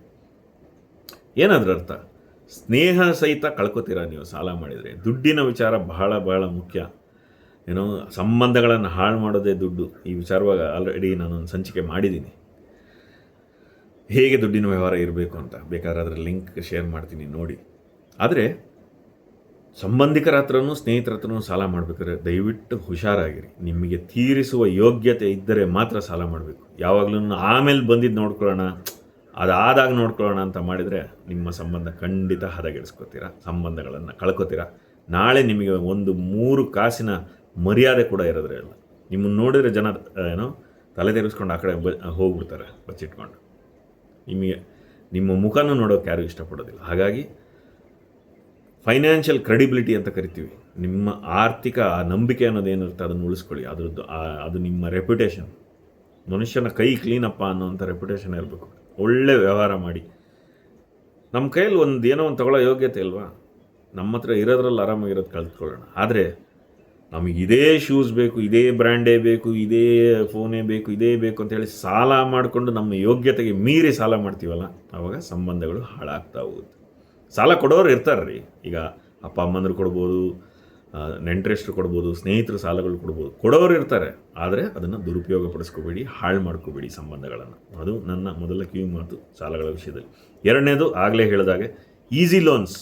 Speaker 1: ಏನಾದ್ರ ಅರ್ಥ? ಸ್ನೇಹ ಸಹಿತ ಕಳ್ಕೊತೀರ ನೀವು ಸಾಲ ಮಾಡಿದರೆ. ದುಡ್ಡಿನ ವಿಚಾರ ಬಹಳ ಬಹಳ ಮುಖ್ಯ. ಸಂಬಂಧಗಳನ್ನು ಹಾಳು ಮಾಡೋದೇ ದುಡ್ಡು. ಈ ವಿಚಾರವಾಗಿ ಆಲ್ರೆಡಿ ನಾನೊಂದು ಸಂಚಿಕೆ ಮಾಡಿದ್ದೀನಿ, ಹೇಗೆ ದುಡ್ಡಿನ ವ್ಯವಹಾರ ಇರಬೇಕು ಅಂತ. ಬೇಕಾದ್ರೆ ಅದರ ಲಿಂಕ್ ಶೇರ್ ಮಾಡ್ತೀನಿ, ನೋಡಿ. ಆದರೆ ಸಂಬಂಧಿಕರ ಹತ್ರನೂ ಸ್ನೇಹಿತರ ಹತ್ರನೂ ಸಾಲ ಮಾಡಬೇಕಾದ್ರೆ ದಯವಿಟ್ಟು ಹುಷಾರಾಗಿರಿ. ನಿಮಗೆ ತೀರಿಸುವ ಯೋಗ್ಯತೆ ಇದ್ದರೆ ಮಾತ್ರ ಸಾಲ ಮಾಡಬೇಕು. ಯಾವಾಗಲೂ ಆಮೇಲೆ ಬಂದಿದ್ದು ನೋಡ್ಕೊಳ್ಳೋಣ, ಅದಾದಾಗ ನೋಡ್ಕೊಳ್ಳೋಣ ಅಂತ ಮಾಡಿದರೆ ನಿಮ್ಮ ಸಂಬಂಧ ಖಂಡಿತ ಹದಗೆಡಿಸ್ಕೋತೀರ, ಸಂಬಂಧಗಳನ್ನು ಕಳ್ಕೊತೀರ. ನಾಳೆ ನಿಮಗೆ ಒಂದು 3 ಕಾಸಿನ ಮರ್ಯಾದೆ ಕೂಡ ಇರೋದ್ರೆ ಇಲ್ಲ. ನಿಮ್ಮನ್ನು ನೋಡಿದರೆ ಜನ ತಲೆ ತೆರೆಸ್ಕೊಂಡು ಆ ಕಡೆ ಹೋಗ್ಬಿಡ್ತಾರೆ ಬಚ್ಚಿಟ್ಕೊಂಡು. ನಿಮ್ಮ ಮುಖನೂ ನೋಡೋಕೆ ಯಾರೂ ಇಷ್ಟಪಡೋದಿಲ್ಲ. ಹಾಗಾಗಿ ಫೈನಾನ್ಷಿಯಲ್ ಕ್ರೆಡಿಬಿಲಿಟಿ ಅಂತ ಕರಿತೀವಿ, ನಿಮ್ಮ ಆರ್ಥಿಕ ನಂಬಿಕೆ ಅನ್ನೋದೇನಿರುತ್ತೆ ಅದನ್ನು ಉಳಿಸ್ಕೊಳ್ಳಿ. ಅದು ನಿಮ್ಮ ರೆಪ್ಯುಟೇಷನ್. ಮನುಷ್ಯನ ಕೈ ಕ್ಲೀನಪ್ಪ ಅನ್ನೋಂಥ ರೆಪ್ಯುಟೇಷನ್ ಇರಬೇಕು. ಒಳ್ಳೆ ವ್ಯವಹಾರ ಮಾಡಿ. ನಮ್ಮ ಕೈಯಲ್ಲಿ ಏನೋ ಒಂದು ತಗೊಳ್ಳೋ ಯೋಗ್ಯತೆ ಇಲ್ವಾ? ನಮ್ಮ ಹತ್ರ ಇರೋದ್ರಲ್ಲಿ ಆರಾಮಾಗಿರೋದು ಕಲ್ತ್ಕೊಳ್ಳೋಣ. ಆದರೆ ನಮಗೆ ಇದೇ ಶೂಸ್ ಬೇಕು, ಇದೇ ಬ್ರ್ಯಾಂಡೇ ಬೇಕು, ಇದೇ ಫೋನೇ ಬೇಕು, ಇದೇ ಬೇಕು ಅಂತೇಳಿ ಸಾಲ ಮಾಡಿಕೊಂಡು ನಮ್ಮ ಯೋಗ್ಯತೆಗೆ ಮೀರಿ ಸಾಲ ಮಾಡ್ತೀವಲ್ಲ, ಆವಾಗ ಸಂಬಂಧಗಳು ಹಾಳಾಗ್ತಾ ಹೋಗುತ್ತೆ. ಸಾಲ ಕೊಡೋರು ಇರ್ತಾರೆ ರೀ. ಈಗ ಅಪ್ಪ ಅಮ್ಮಂದ್ರು ಕೊಡ್ಬೋದು, ನೆಂಟರಿಷ್ಟರು ಕೊಡ್ಬೋದು, ಸ್ನೇಹಿತರು ಸಾಲಗಳು ಕೊಡೋರು ಇರ್ತಾರೆ. ಆದರೆ ಅದನ್ನು ದುರುಪಯೋಗ ಪಡಿಸ್ಕೋಬೇಡಿ, ಹಾಳು ಮಾಡ್ಕೋಬೇಡಿ ಸಂಬಂಧಗಳನ್ನು. ಅದು ನನ್ನ ಮೊದಲ ಕಿವಿ ಮಾತು ಸಾಲಗಳ ವಿಷಯದಲ್ಲಿ. ಎರಡನೇದು, ಆಗಲೇ ಹೇಳಿದಾಗೆ ಈಸಿ ಲೋನ್ಸ್.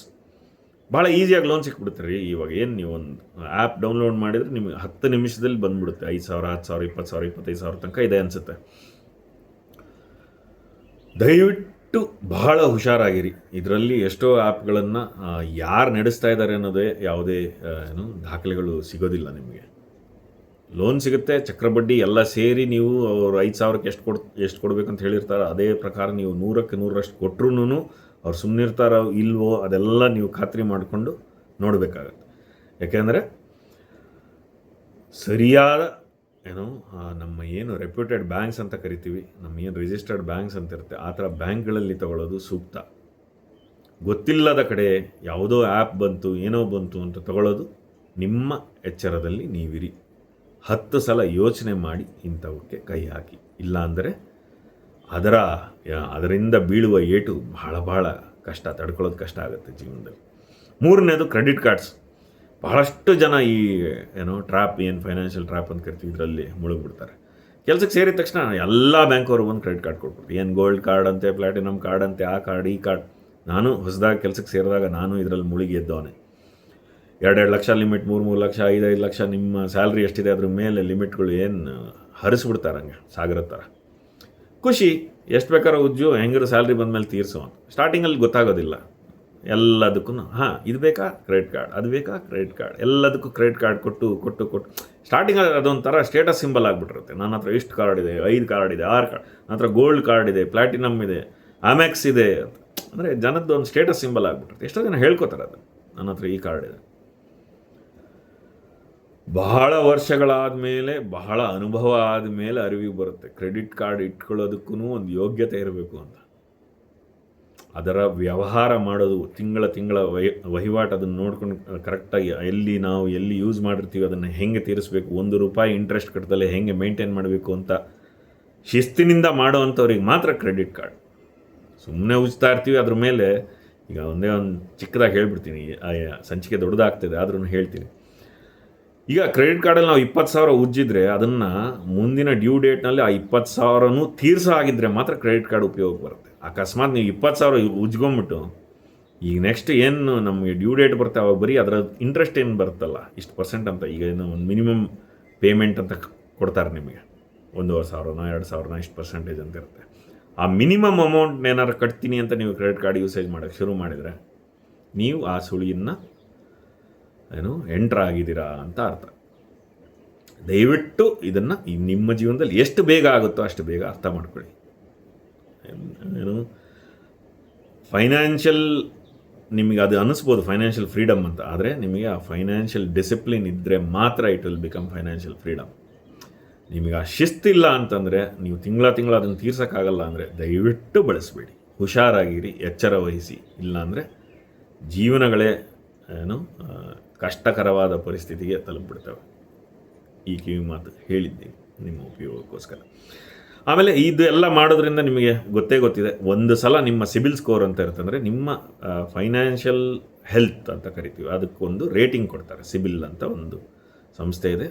Speaker 1: ಭಾಳ ಈಸಿಯಾಗಿ ಲೋನ್ ಸಿಕ್ಬಿಡುತ್ತೆ ರೀ. ಇವಾಗ ಏನು ನೀವು ಒಂದು ಆ್ಯಪ್ ಡೌನ್ಲೋಡ್ ಮಾಡಿದರೆ ನಿಮಗೆ 10 ನಿಮಿಷದಲ್ಲಿ ಬಂದುಬಿಡುತ್ತೆ. 5,000, 10,000, 20,000, 25,000 ತನಕ ಇದೆ ಅನಿಸುತ್ತೆ. ದಯವಿಟ್ಟು ಬಹಳ ಹುಷಾರಾಗಿರಿ. ಇದರಲ್ಲಿ ಎಷ್ಟೋ ಆ್ಯಪ್ಗಳನ್ನು ಯಾರು ನಡೆಸ್ತಾ ಇದ್ದಾರೆ ಅನ್ನೋದೇ ಯಾವುದೇ ದಾಖಲೆಗಳು ಸಿಗೋದಿಲ್ಲ ನಿಮಗೆ. ಲೋನ್ ಸಿಗುತ್ತೆ, ಚಕ್ರಬಡ್ಡಿ ಎಲ್ಲ ಸೇರಿ ನೀವು ಅವರು 5,000ಕ್ಕೆ ಎಷ್ಟು ಕೊಡಬೇಕು ಅಂತ ಹೇಳಿರ್ತಾರೆ, ಅದೇ ಪ್ರಕಾರ ನೀವು 100ಕ್ಕೆ 100ರಷ್ಟು ಕೊಟ್ಟರು ಅವ್ರು ಸುಮ್ಮನಿರ್ತಾರೋ ಇಲ್ವೋ ಅದೆಲ್ಲ ನೀವು ಖಾತ್ರಿ ಮಾಡಿಕೊಂಡು ನೋಡಬೇಕಾಗತ್ತೆ. ಯಾಕೆಂದರೆ ಸರಿಯಾದ ನಮ್ಮ ಏನು ರೆಪ್ಯೂಟೆಡ್ ಬ್ಯಾಂಕ್ಸ್ ಅಂತ ಕರಿತೀವಿ, ನಮ್ಮ ಏನು ರಿಜಿಸ್ಟರ್ಡ್ ಬ್ಯಾಂಕ್ಸ್ ಅಂತ ಇರುತ್ತೆ, ಆ ಥರ ಬ್ಯಾಂಕ್ಗಳಲ್ಲಿ ತಗೊಳ್ಳೋದು ಸೂಕ್ತ. ಗೊತ್ತಿಲ್ಲದ ಕಡೆ ಯಾವುದೋ ಆ್ಯಪ್ ಬಂತು, ಏನೋ ಬಂತು ಅಂತ ತಗೊಳ್ಳೋದು ನಿಮ್ಮ ಎಚ್ಚರದಲ್ಲಿ ನೀವಿರಿ. 10 ಸಲ ಯೋಚನೆ ಮಾಡಿ ಇಂಥವಕ್ಕೆ ಕೈ ಹಾಕಿ. ಇಲ್ಲ ಅಂದರೆ ಅದರಿಂದ ಬೀಳುವ ಏಟು ಬಹಳ ಕಷ್ಟ, ತಡ್ಕೊಳ್ಳೋದು ಕಷ್ಟ ಆಗುತ್ತೆ ಜೀವನದಲ್ಲಿ. ಮೂರನೇದು, ಕ್ರೆಡಿಟ್ ಕಾರ್ಡ್ಸ್. ಬಹಳಷ್ಟು ಜನ ಈ ಟ್ರ್ಯಾಪ್, ಫೈನಾನ್ಷಿಯಲ್ ಟ್ರ್ಯಾಪ್ ಅಂತ ಕರಿತೀವಿ, ಇದರಲ್ಲಿ ಮುಳುಗ್ಬಿಡ್ತಾರೆ. ಕೆಲಸಕ್ಕೆ ಸೇರಿದ ತಕ್ಷಣ ಎಲ್ಲ ಬ್ಯಾಂಕವರು ಒಂದು ಕ್ರೆಡಿಟ್ ಕಾರ್ಡ್ ಕೊಟ್ಬಿಟ್ಟು, ಗೋಲ್ಡ್ ಕಾರ್ಡ್ ಅಂತೆ, ಪ್ಲಾಟಿನಮ್ ಕಾರ್ಡ್ ಅಂತೆ, ಆ ಕಾರ್ಡ್ ಈ ಕಾರ್ಡ್. ನಾನು ಹೊಸದಾಗಿ ಕೆಲಸಕ್ಕೆ ಸೇರಿದಾಗ ನಾನು ಇದರಲ್ಲಿ ಮುಳುಗಿ ಎದ್ದವನೇ. 2 ಲಕ್ಷ ಲಿಮಿಟ್, 3 ಲಕ್ಷ, 5 ಲಕ್ಷ, ನಿಮ್ಮ ಸ್ಯಾಲ್ರಿ ಎಷ್ಟಿದೆ ಅದ್ರ ಮೇಲೆ ಲಿಮಿಟ್ಗಳು ಹರಿಸ್ಬಿಡ್ತಾರೆ ಹಂಗೆ ಸಾಗರ ಥರ. ಖುಷಿ, ಎಷ್ಟು ಬೇಕಾರೋ ಉಜ್ಜು, ಹೆಂಗಿರೋ ಸ್ಯಾಲ್ರಿ ಬಂದಮೇಲೆ ತೀರಿಸು ಅಂತ. ಸ್ಟಾರ್ಟಿಂಗಲ್ಲಿ ಗೊತ್ತಾಗೋದಿಲ್ಲ ಎಲ್ಲದಕ್ಕೂ. ಇದು ಬೇಕಾ ಕ್ರೆಡಿಟ್ ಕಾರ್ಡ್, ಅದು ಬೇಕಾ ಕ್ರೆಡಿಟ್ ಕಾರ್ಡ್, ಎಲ್ಲದಕ್ಕೂ ಕ್ರೆಡಿಟ್ ಕಾರ್ಡ್ ಕೊಟ್ಟು ಸ್ಟಾರ್ಟಿಂಗಲ್ಲಿ ಅದೊಂಥರ ಸ್ಟೇಟಸ್ ಸಿಂಬಲ್ ಆಗಿಬಿಟ್ಟಿರುತ್ತೆ. ನನ್ನ ಹತ್ರ ಇಷ್ಟು ಕಾರ್ಡ್ ಇದೆ, 5 ಕಾರ್ಡ್ ಇದೆ, 6 ಕಾರ್ಡ್, ನನ್ನ ಹತ್ರ ಗೋಲ್ಡ್ ಕಾರ್ಡ್ ಇದೆ, ಪ್ಲಾಟಿನಮ್ ಇದೆ, ಅಮೆಕ್ಸ್ ಇದೆ. ಅಂದರೆ ಜನದ್ದು ಒಂದು ಸ್ಟೇಟಸ್ ಸಿಂಬಲ್ ಆಗಿಬಿಟ್ಟಿರುತ್ತೆ. ಎಷ್ಟೋ ಜನ ಹೇಳ್ಕೊತಾರೆ ಅದು, ನನ್ನ ಹತ್ರ ಈ ಕಾರ್ಡ್ ಇದೆ. ಬಹಳ ವರ್ಷಗಳಾದ ಮೇಲೆ, ಬಹಳ ಅನುಭವ ಆದಮೇಲೆ ಅರಿವಿಗೆ ಬರುತ್ತೆ ಕ್ರೆಡಿಟ್ ಕಾರ್ಡ್ ಇಟ್ಕೊಳ್ಳೋದಕ್ಕೂ ಒಂದು ಯೋಗ್ಯತೆ ಇರಬೇಕು ಅಂತ. ಅದರ ವ್ಯವಹಾರ ಮಾಡೋದು, ತಿಂಗಳ ವಹಿವಾಟು ಅದನ್ನು ನೋಡ್ಕೊಂಡು ಕರೆಕ್ಟಾಗಿ ಎಲ್ಲಿ ಯೂಸ್ ಮಾಡಿರ್ತೀವಿ ಅದನ್ನು ಹೆಂಗೆ ತೀರಿಸಬೇಕು, ₹1 ಇಂಟ್ರೆಸ್ಟ್ ಕಟ್ಟದಲ್ಲೇ ಹೆಂಗೆ ಮೇಂಟೈನ್ ಮಾಡಬೇಕು ಅಂತ ಶಿಸ್ತಿನಿಂದ ಮಾಡೋವಂಥವ್ರಿಗೆ ಮಾತ್ರ ಕ್ರೆಡಿಟ್ ಕಾರ್ಡ್. ಸುಮ್ಮನೆ ಉಜ್ತಾ ಇರ್ತೀವಿ ಅದ್ರ ಮೇಲೆ. ಈಗ ಒಂದೇ ಒಂದು ಚಿಕ್ಕದಾಗಿ ಹೇಳ್ಬಿಡ್ತೀನಿ, ಸಂಚಿಕೆ ದೊಡ್ಡದಾಗ್ತದೆ ಆದ್ರೂ ಹೇಳ್ತೀನಿ. ಈಗ ಕ್ರೆಡಿಟ್ ಕಾರ್ಡಲ್ಲಿ ನಾವು 20,000 ಉಜ್ಜಿದ್ರೆ ಅದನ್ನು ಮುಂದಿನ ಡ್ಯೂ ಡೇಟ್ನಲ್ಲಿ ಆ 20,000ನೂ ತೀರ್ಸೋ ಆಗಿದ್ದರೆ ಮಾತ್ರ ಕ್ರೆಡಿಟ್ ಕಾರ್ಡ್ ಉಪಯೋಗ ಬರುತ್ತೆ. ಅಕಸ್ಮಾತ್ ನೀವು 20,000 ಉಜ್ಕೊಂಬಿಟ್ಟು ಈಗ ನೆಕ್ಸ್ಟ್ ಏನು ನಮಗೆ ಡ್ಯೂ ಡೇಟ್ ಬರುತ್ತೆ ಅವಾಗ ಬರೀ ಅದರ ಇಂಟ್ರೆಸ್ಟ್ ಏನು ಬರುತ್ತಲ್ಲ ಇಷ್ಟು ಪರ್ಸೆಂಟ್ ಅಂತ, ಈಗ ಏನು ಒಂದು ಮಿನಿಮಮ್ ಪೇಮೆಂಟ್ ಅಂತ ಕೊಡ್ತಾರೆ ನಿಮಗೆ, 1,500 2,000 ಇಷ್ಟು ಪರ್ಸೆಂಟೇಜ್ ಅಂತ ಇರುತ್ತೆ. ಆ ಮಿನಿಮಮ್ ಅಮೌಂಟ್ ಏನಾರು ಕಟ್ತೀನಿ ಅಂತ ನೀವು ಕ್ರೆಡಿಟ್ ಕಾರ್ಡ್ ಯೂಸೇಜ್ ಮಾಡೋಕ್ಕೆ ಶುರು ಮಾಡಿದರೆ ನೀವು ಆ ಸುಳಿಯನ್ನು ಎಂಟ್ರ್ ಆಗಿದ್ದೀರಾ ಅಂತ ಅರ್ಥ. ದಯವಿಟ್ಟು ಇದನ್ನು ನಿಮ್ಮ ಜೀವನದಲ್ಲಿ ಎಷ್ಟು ಬೇಗ ಆಗುತ್ತೋ ಅಷ್ಟು ಬೇಗ ಅರ್ಥ ಮಾಡ್ಕೊಳ್ಳಿ. ಫೈನಾನ್ಷಿಯಲ್ ನಿಮಗೆ ಅದು ಅನ್ನಿಸ್ಬೋದು ಫೈನಾನ್ಷಿಯಲ್ ಫ್ರೀಡಮ್ ಅಂತ, ಆದರೆ ನಿಮಗೆ ಆ ಫೈನಾನ್ಷಿಯಲ್ ಡಿಸಿಪ್ಲಿನ್ ಇದ್ದರೆ ಮಾತ್ರ it will become financial freedom. ನಿಮಗೆ ಆ ಶಿಸ್ತಿಲ್ಲ ಅಂತಂದರೆ, ನೀವು ತಿಂಗಳ ಅದನ್ನು ತೀರ್ಸೋಕ್ಕಾಗಲ್ಲ ಅಂದರೆ ದಯವಿಟ್ಟು ಬಳಸಬೇಡಿ. ಹುಷಾರಾಗಿರಿ, ಎಚ್ಚರ ವಹಿಸಿ. ಇಲ್ಲಾಂದರೆ ಜೀವನಗಳೇ ಕಷ್ಟಕರವಾದ ಪರಿಸ್ಥಿತಿಗೆ ತಲುಪಿಬಿಡ್ತವೆ. ಈ ಕಿವಿ ಮಾತು ಹೇಳಿದ್ದೀನಿ ನಿಮ್ಮ ಉಪಯೋಗಕ್ಕೋಸ್ಕರ. ಆಮೇಲೆ ಇದು ಎಲ್ಲ ಮಾಡೋದ್ರಿಂದ ನಿಮಗೆ ಗೊತ್ತಿದೆ, ಒಂದು ಸಲ ನಿಮ್ಮ ಸಿಬಿಲ್ ಸ್ಕೋರ್ ಅಂತ ಇರ್ತಂದರೆ ನಿಮ್ಮ ಫೈನಾನ್ಷಿಯಲ್ ಹೆಲ್ತ್ ಅಂತ ಕರಿತೀವಿ, ಅದಕ್ಕೊಂದು ರೇಟಿಂಗ್ ಕೊಡ್ತಾರೆ. ಸಿಬಿಲ್ ಅಂತ ಒಂದು ಸಂಸ್ಥೆ ಇದೆ,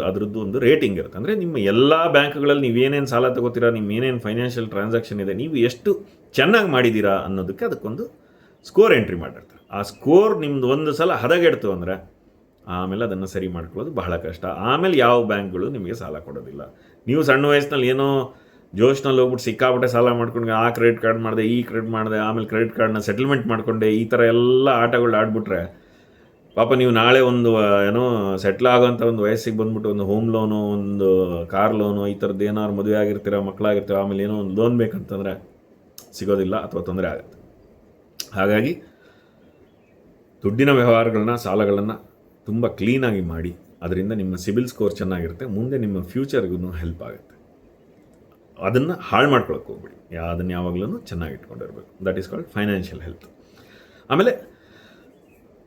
Speaker 1: ಅದರದ್ದು ಒಂದು ರೇಟಿಂಗ್ ಇರುತ್ತೆ. ಅಂದರೆ ನಿಮ್ಮ ಎಲ್ಲ ಬ್ಯಾಂಕ್ಗಳಲ್ಲಿ ನೀವೇನೇನು ಸಾಲ ತಗೋತೀರಾ, ನಿಮ್ಮ ಏನೇನು ಫೈನಾನ್ಷಿಯಲ್ ಟ್ರಾನ್ಸಾಕ್ಷನ್ ಇದೆ, ನೀವು ಎಷ್ಟು ಚೆನ್ನಾಗಿ ಮಾಡಿದ್ದೀರಾ ಅನ್ನೋದಕ್ಕೆ ಅದಕ್ಕೊಂದು ಸ್ಕೋರ್ ಎಂಟ್ರಿ ಮಾಡಿರ್ತಾರೆ. ಆ ಸ್ಕೋರ್ ನಿಮ್ಮದು ಒಂದು ಸಲ ಹದಗೆಡ್ತು ಅಂದರೆ ಆಮೇಲೆ ಅದನ್ನು ಸರಿ ಮಾಡ್ಕೊಳ್ಳೋದು ಬಹಳ ಕಷ್ಟ. ಆಮೇಲೆ ಯಾವ ಬ್ಯಾಂಕ್ಗಳು ನಿಮಗೆ ಸಾಲ ಕೊಡೋದಿಲ್ಲ. ನೀವು ಸಣ್ಣ ವಯಸ್ಸಿನಲ್ಲಿ ಏನೋ ಜೋಶ್ನಲ್ಲಿ ಹೋಗ್ಬಿಟ್ಟು ಸಿಕ್ಕಾಬಿಟ್ಟೆ ಸಾಲ ಮಾಡ್ಕೊಂಡು ಆ ಕ್ರೆಡಿಟ್ ಕಾರ್ಡ್ ಮಾಡಿದೆ, ಈ ಕ್ರೆಡಿಟ್ ಮಾಡಿದೆ, ಆಮೇಲೆ ಕ್ರೆಡಿಟ್ ಕಾರ್ಡ್ನ ಸೆಟಲ್ಮೆಂಟ್ ಮಾಡಿಕೊಂಡೆ, ಈ ಥರ ಎಲ್ಲ ಆಟಗಳು ಆಡ್ಬಿಟ್ರೆ ಪಾಪ ನೀವು ನಾಳೆ ಒಂದು ಸೆಟ್ಲ್ ಆಗೋಂಥ ಒಂದು ವಯಸ್ಸಿಗೆ ಬಂದ್ಬಿಟ್ಟು ಒಂದು ಹೋಮ್ ಲೋನು, ಒಂದು ಕಾರ್ ಲೋನು, ಈ ಥರದ್ದು ಏನಾದ್ರು ಮದುವೆ ಆಗಿರ್ತೀರ, ಮಕ್ಕಳಾಗಿರ್ತೀರ, ಆಮೇಲೆ ಏನೋ ಒಂದು ಲೋನ್ ಬೇಕಂತಂದರೆ ಸಿಗೋದಿಲ್ಲ ಅಥವಾ ತೊಂದರೆ ಆಗುತ್ತೆ. ಹಾಗಾಗಿ ದುಡ್ಡಿನ ವ್ಯವಹಾರಗಳನ್ನ, ಸಾಲಗಳನ್ನು ತುಂಬ ಕ್ಲೀನಾಗಿ ಮಾಡಿ, ಅದರಿಂದ ನಿಮ್ಮ ಸಿಬಿಲ್ ಸ್ಕೋರ್ ಚೆನ್ನಾಗಿರುತ್ತೆ, ಮುಂದೆ ನಿಮ್ಮ ಫ್ಯೂಚರ್ಗೂ ಹೆಲ್ಪ್ ಆಗುತ್ತೆ. ಅದನ್ನು ಹಾಳು ಮಾಡ್ಕೊಳಕ್ಕೆ ಹೋಗ್ಬಿಡಿ, ಅದನ್ನು ಯಾವಾಗಲೂ ಚೆನ್ನಾಗಿ ಇಟ್ಕೊಂಡಿರ್ಬೇಕು. That is called financial health. ಆಮೇಲೆ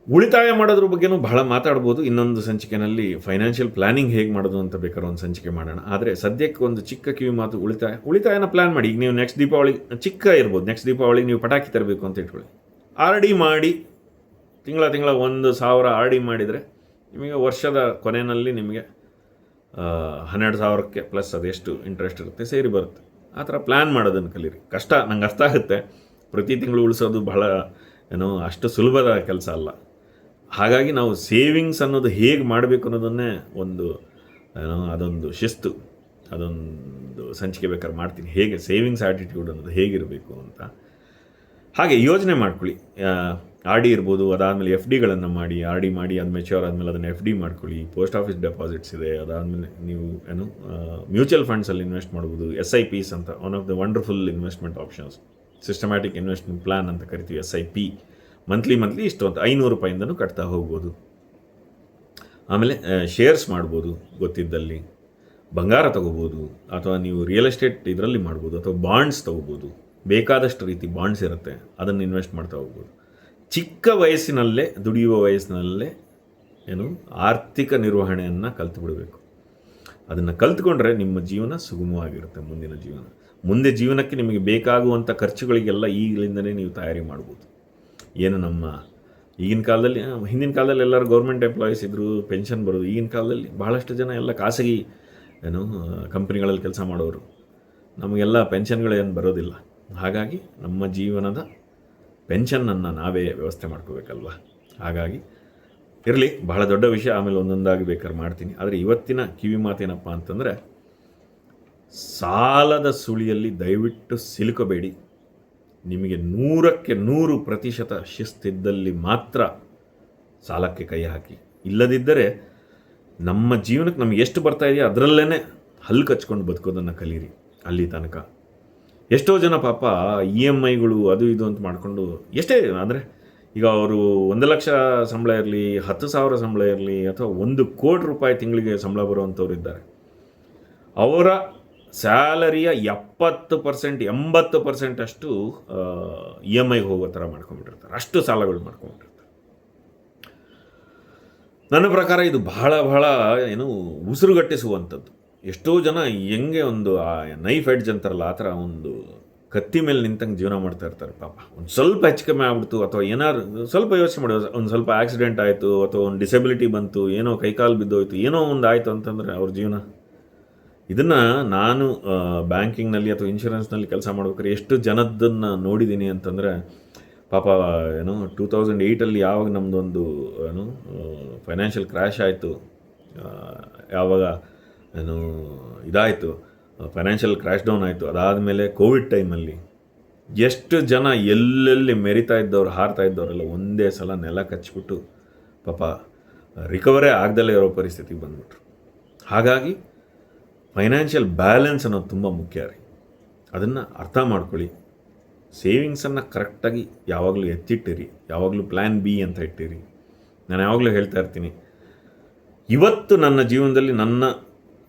Speaker 1: ಉಳಿತಾಯ ಮಾಡೋದ್ರ ಬಗ್ಗೆನೂ ಬಹಳ ಮಾತಾಡ್ಬೋದು. ಇನ್ನೊಂದು ಸಂಚಿಕೆಯಲ್ಲಿ ಫೈನಾನ್ಷಿಯಲ್ ಪ್ಲ್ಯಾನಿಂಗ್ ಹೇಗೆ ಮಾಡೋದು ಅಂತ ಬೇಕಾದ್ರೆ ಒಂದು ಸಂಚಿಕೆ ಮಾಡೋಣ. ಆದರೆ ಸದ್ಯಕ್ಕೆ ಒಂದು ಚಿಕ್ಕ ಕಿವಿ ಮಾತು, ಉಳಿತಾಯನ ಪ್ಲ್ಯಾನ್ ಮಾಡಿ. ಈಗ ನೀವು ನೆಕ್ಸ್ಟ್ ದೀಪಾವಳಿ ಚಿಕ್ಕ ಇರ್ಬೋದು, ನೆಕ್ಸ್ಟ್ ದೀಪಾವಳಿಗೆ ನೀವು ಪಟಾಕಿ ತರಬೇಕು ಅಂತ ಇಟ್ಕೊಳ್ಳಿ, ಆರ್ ಡಿ ಮಾಡಿ ತಿಂಗಳ 1,000 ಆರ್ ಡಿ ಮಾಡಿದರೆ ನಿಮಗೆ ವರ್ಷದ ಕೊನೆಯಲ್ಲಿ ನಿಮಗೆ 12,000ಕ್ಕೆ ಪ್ಲಸ್ ಅದೆಷ್ಟು ಇಂಟ್ರೆಸ್ಟ್ ಇರುತ್ತೆ ಸೇರಿ ಬರುತ್ತೆ. ಆ ಥರ ಪ್ಲ್ಯಾನ್ ಮಾಡೋದನ್ನು ಕಲೀರಿ. ಕಷ್ಟ, ನಂಗೆ ಅರ್ಥ ಆಗುತ್ತೆ, ಪ್ರತಿ ತಿಂಗಳು ಉಳಿಸೋದು ಬಹಳ ಅಷ್ಟು ಸುಲಭದ ಕೆಲಸ ಅಲ್ಲ. ಹಾಗಾಗಿ ನಾವು ಸೇವಿಂಗ್ಸ್ ಅನ್ನೋದು ಹೇಗೆ ಮಾಡಬೇಕು ಅನ್ನೋದನ್ನೇ ಅದೊಂದು ಶಿಸ್ತು, ಅದೊಂದು ಸಂಚಿಕೆ ಬೇಕಾದ್ರೆ ಮಾಡ್ತೀನಿ, ಹೇಗೆ ಸೇವಿಂಗ್ಸ್ ಆ್ಯಟಿಟ್ಯೂಡ್ ಅನ್ನೋದು ಹೇಗಿರಬೇಕು ಅಂತ. ಹಾಗೆ ಯೋಚನೆ ಮಾಡ್ಕೊಳ್ಳಿ. ಆರ್ ಡಿ ಇರ್ಬೋದು, ಅದಾದಮೇಲೆ ಎಫ್ ಡಿಗಳನ್ನು ಮಾಡಿ, ಆರ್ ಡಿ ಮಾಡಿ ಅದು ಮೆಚ್ಯೂರ್ ಆದಮೇಲೆ ಅದನ್ನು ಎಫ್ ಡಿ ಮಾಡ್ಕೊಳ್ಳಿ. ಪೋಸ್ಟ್ ಆಫೀಸ್ ಡೆಪಾಸಿಟ್ಸ್ ಇದೆ, ಅದಾದಮೇಲೆ ನೀವು ಮ್ಯೂಚುವಲ್ ಫಂಡ್ಸಲ್ಲಿ ಇನ್ವೆಸ್ಟ್ ಮಾಡ್ಬೋದು. SIPs ಅಂತ one of the wonderful investment options, systematic investment plan ಅಂತ ಕರಿತೀವಿ, SIP. ಮಂತ್ಲಿ ಇಷ್ಟು ಅಂತ ₹500 ಕಟ್ತಾ ಹೋಗ್ಬೋದು. ಆಮೇಲೆ ಶೇರ್ಸ್ ಮಾಡ್ಬೋದು, ಗೊತ್ತಿದ್ದಲ್ಲಿ ಬಂಗಾರ ತೊಗೋಬೋದು, ಅಥವಾ ನೀವು ರಿಯಲ್ ಎಸ್ಟೇಟ್ ಇದರಲ್ಲಿ ಮಾಡ್ಬೋದು, ಅಥವಾ ಬಾಂಡ್ಸ್ ತೊಗೋಬೋದು. ಬೇಕಾದಷ್ಟು ರೀತಿ ಬಾಂಡ್ಸ್ ಇರುತ್ತೆ, ಅದನ್ನು ಇನ್ವೆಸ್ಟ್ ಮಾಡ್ತಾ ಹೋಗ್ಬೋದು. ಚಿಕ್ಕ ವಯಸ್ಸಿನಲ್ಲೇ, ದುಡಿಯುವ ವಯಸ್ಸಿನಲ್ಲೇ ಆರ್ಥಿಕ ನಿರ್ವಹಣೆಯನ್ನು ಕಲ್ತುಬಿಡಬೇಕು. ಅದನ್ನು ಕಲ್ತ್ಕೊಂಡ್ರೆ ನಿಮ್ಮ ಜೀವನ ಸುಗಮವಾಗಿರುತ್ತೆ. ಮುಂದೆ ಜೀವನಕ್ಕೆ ನಿಮಗೆ ಬೇಕಾಗುವಂಥ ಖರ್ಚುಗಳಿಗೆಲ್ಲ ಈಗಲಿಂದಲೇ ನೀವು ತಯಾರಿ ಮಾಡ್ಬೋದು. ಏನು ನಮ್ಮ ಈಗಿನ ಕಾಲದಲ್ಲಿ, ಹಿಂದಿನ ಕಾಲದಲ್ಲಿ ಎಲ್ಲರೂ ಗೌರ್ಮೆಂಟ್ ಎಂಪ್ಲಾಯೀಸ್ ಇದ್ದರು, ಪೆನ್ಷನ್ ಬರೋದು. ಈಗಿನ ಕಾಲದಲ್ಲಿ ಬಹಳಷ್ಟು ಜನ ಎಲ್ಲ ಖಾಸಗಿ ಕಂಪ್ನಿಗಳಲ್ಲಿ ಕೆಲಸ ಮಾಡೋರು, ನಮಗೆಲ್ಲ ಪೆನ್ಷನ್ಗಳೇನು ಬರೋದಿಲ್ಲ. ಹಾಗಾಗಿ ನಮ್ಮ ಜೀವನದ ಪೆನ್ಷನ್ನನ್ನು ನಾವೇ ವ್ಯವಸ್ಥೆ ಮಾಡ್ಕೋಬೇಕಲ್ವ. ಹಾಗಾಗಿ ಇರಲಿ, ಬಹಳ ದೊಡ್ಡ ವಿಷಯ, ಆಮೇಲೆ ಒಂದೊಂದಾಗಿ ಬೇಕಾದ್ರೆ ಮಾಡ್ತೀನಿ. ಆದರೆ ಇವತ್ತಿನ ಕಿವಿ ಮಾತೇನಪ್ಪ ಅಂತಂದರೆ, ಸಾಲದ ಸುಳಿಯಲ್ಲಿ ದಯವಿಟ್ಟು ಸಿಲುಕಬೇಡಿ. ನಿಮಗೆ 100% ಶಿಸ್ತಿದ್ದಲ್ಲಿ ಮಾತ್ರ ಸಾಲಕ್ಕೆ ಕೈ ಹಾಕಿ. ಇಲ್ಲದಿದ್ದರೆ ನಮ್ಮ ಜೀವನಕ್ಕೆ ನಮಗೆ ಎಷ್ಟು ಬರ್ತಾ ಇದೆಯೋ ಅದರಲ್ಲೇ ಹಲ್ಲು ಕಚ್ಕೊಂಡು ಬದುಕೋದನ್ನು ಕಲೀರಿ. ಅಲ್ಲಿ ತನಕ ಎಷ್ಟೋ ಜನ ಪಾಪ EMIಗಳು ಅದು ಇದು ಅಂತ ಮಾಡಿಕೊಂಡು, ಎಷ್ಟೇ ಅಂದರೆ ಈಗ ಅವರು 1,00,000 ಸಂಬಳ ಇರಲಿ, 10,000 ಸಂಬಳ ಇರಲಿ, ಅಥವಾ ₹1,00,00,000 ತಿಂಗಳಿಗೆ ಸಂಬಳ ಬರುವಂಥವ್ರು ಇದ್ದಾರೆ. ಅವರ ಸ್ಯಾಲರಿಯ 70% 80% ಅಷ್ಟು EMIಗೆ ಹೋಗೋ ಥರ ಮಾಡ್ಕೊಂಬಿಟ್ಟಿರ್ತಾರೆ. ಅಷ್ಟು ಸಾಲಗಳು ಮಾಡ್ಕೊಂಬಿಟ್ಟಿರ್ತಾರೆ. ನನ್ನ ಪ್ರಕಾರ ಇದು ಬಹಳ ಉಸಿರುಗಟ್ಟಿಸುವಂಥದ್ದು. ಎಷ್ಟೋ ಜನ ಹೆಂಗೆ ಒಂದು ನೈಫ್ ಎಡ್ಜ್ ಅಂತಾರಲ್ಲ, ಆ ಥರ ಒಂದು ಕತ್ತಿ ಮೇಲೆ ನಿಂತಂಗೆ ಜೀವನ ಮಾಡ್ತಾ ಇರ್ತಾರೆ ಪಾಪ. ಒಂದು ಸ್ವಲ್ಪ ಹೆಚ್ಚು ಕಮ್ಮಿ ಆಗ್ಬಿಡ್ತು ಅಥವಾ ಏನಾದ್ರು ಸ್ವಲ್ಪ ಯೋಚನೆ ಮಾಡಿ, ಒಂದು ಸ್ವಲ್ಪ ಆಕ್ಸಿಡೆಂಟ್ ಆಯಿತು ಅಥವಾ ಒಂದು ಡಿಸೆಬಿಲಿಟಿ ಬಂತು, ಏನೋ ಕೈಕಾಲು ಬಿದ್ದೋಯ್ತು, ಏನೋ ಒಂದು ಆಯಿತು ಅಂತಂದರೆ ಅವ್ರ ಜೀವನ. ಇದನ್ನು ನಾನು ಬ್ಯಾಂಕಿಂಗ್ನಲ್ಲಿ ಅಥವಾ ಇನ್ಶೂರೆನ್ಸ್ನಲ್ಲಿ ಕೆಲಸ ಮಾಡ್ಬೇಕಾದ್ರೆ ಎಷ್ಟು ಜನದ್ದನ್ನು ನೋಡಿದ್ದೀನಿ ಅಂತಂದರೆ ಪಾಪ 2008 ಯಾವಾಗ ನಮ್ಮದೊಂದು ಫೈನಾನ್ಷಿಯಲ್ ಕ್ರ್ಯಾಶ್ ಆಯಿತು, ಯಾವಾಗ ಇದಾಯಿತು, ಫೈನಾನ್ಷಿಯಲ್ ಕ್ರ್ಯಾಶ್ ಡೌನ್ ಆಯಿತು, ಅದಾದಮೇಲೆ ಕೋವಿಡ್ ಟೈಮಲ್ಲಿ ಎಷ್ಟು ಜನ ಎಲ್ಲೆಲ್ಲಿ ಮೆರಿತಾ ಇದ್ದವ್ರು, ಹಾರ್ತಾ ಇದ್ದವರೆಲ್ಲ ಒಂದೇ ಸಲ ನೆಲ ಕಚ್ಚಿಬಿಟ್ಟು ಪಾಪ ರಿಕವರೇ ಆಗದಲ್ಲೇ ಇರೋ ಪರಿಸ್ಥಿತಿಗೆ ಬಂದ್ಬಿಟ್ರು. ಹಾಗಾಗಿ ಫೈನಾನ್ಷಿಯಲ್ ಬ್ಯಾಲೆನ್ಸ್ ಅನ್ನೋದು ತುಂಬ ಮುಖ್ಯ ರೀ. ಅದನ್ನು ಅರ್ಥ ಮಾಡ್ಕೊಳ್ಳಿ. ಸೇವಿಂಗ್ಸನ್ನು ಕರೆಕ್ಟಾಗಿ ಯಾವಾಗಲೂ ಎತ್ತಿಟ್ಟಿರಿ, ಯಾವಾಗಲೂ ಪ್ಲ್ಯಾನ್ ಬಿ ಅಂತ ಇಟ್ಟಿರಿ. ನಾನು ಯಾವಾಗಲೂ ಹೇಳ್ತಾ ಇರ್ತೀನಿ, ಇವತ್ತು ನನ್ನ ಜೀವನದಲ್ಲಿ ನನ್ನ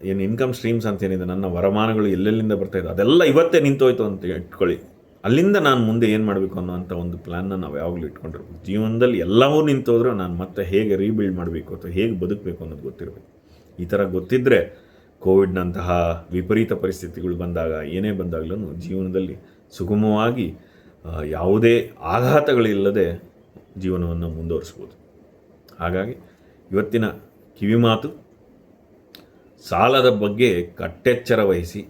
Speaker 1: ಏನು ಇನ್ಕಮ್ ಸ್ಟ್ರೀಮ್ಸ್ ಅಂತೇನಿದೆ, ನನ್ನ ವರಮಾನಗಳು ಎಲ್ಲೆಲ್ಲಿಂದ ಬರ್ತಾಯಿದೆ ಅದೆಲ್ಲ ಇವತ್ತೇ ನಿಂತೋಯ್ತು ಅಂತ ಇಟ್ಕೊಳ್ಳಿ. ಅಲ್ಲಿಂದ ನಾನು ಮುಂದೆ ಏನು ಮಾಡಬೇಕು ಅನ್ನೋವಂಥ ಒಂದು ಪ್ಲ್ಯಾನ್ನ ನಾವು ಯಾವಾಗಲೂ ಇಟ್ಕೊಂಡಿರ್ಬೇಕು. ಜೀವನದಲ್ಲಿ ಎಲ್ಲವೂ ನಿಂತೋದ್ರೆ ನಾನು ಮತ್ತೆ ಹೇಗೆ ರೀಬಿಲ್ಡ್ ಮಾಡಬೇಕು ಅಥವಾ ಹೇಗೆ ಬದುಕಬೇಕು ಅನ್ನೋದು ಗೊತ್ತಿರಬೇಕು. ಈ ಥರ ಗೊತ್ತಿದ್ದರೆ ಕೋವಿಡ್ನಂತಹ ವಿಪರೀತ ಪರಿಸ್ಥಿತಿಗಳು ಬಂದಾಗ, ಏನೇ ಬಂದಾಗಲೂ ಜೀವನದಲ್ಲಿ ಸುಗಮವಾಗಿ ಯಾವುದೇ ಆಘಾತಗಳಿಲ್ಲದೆ ಜೀವನವನ್ನು ಮುಂದುವರಿಸ್ಬೋದು. ಹಾಗಾಗಿ ಇವತ್ತಿನ ಕಿವಿಮಾತು, ಸಾಲದ ಬಗ್ಗೆ ಕಟ್ಟೆಚ್ಚರ ವಹಿಸಿ,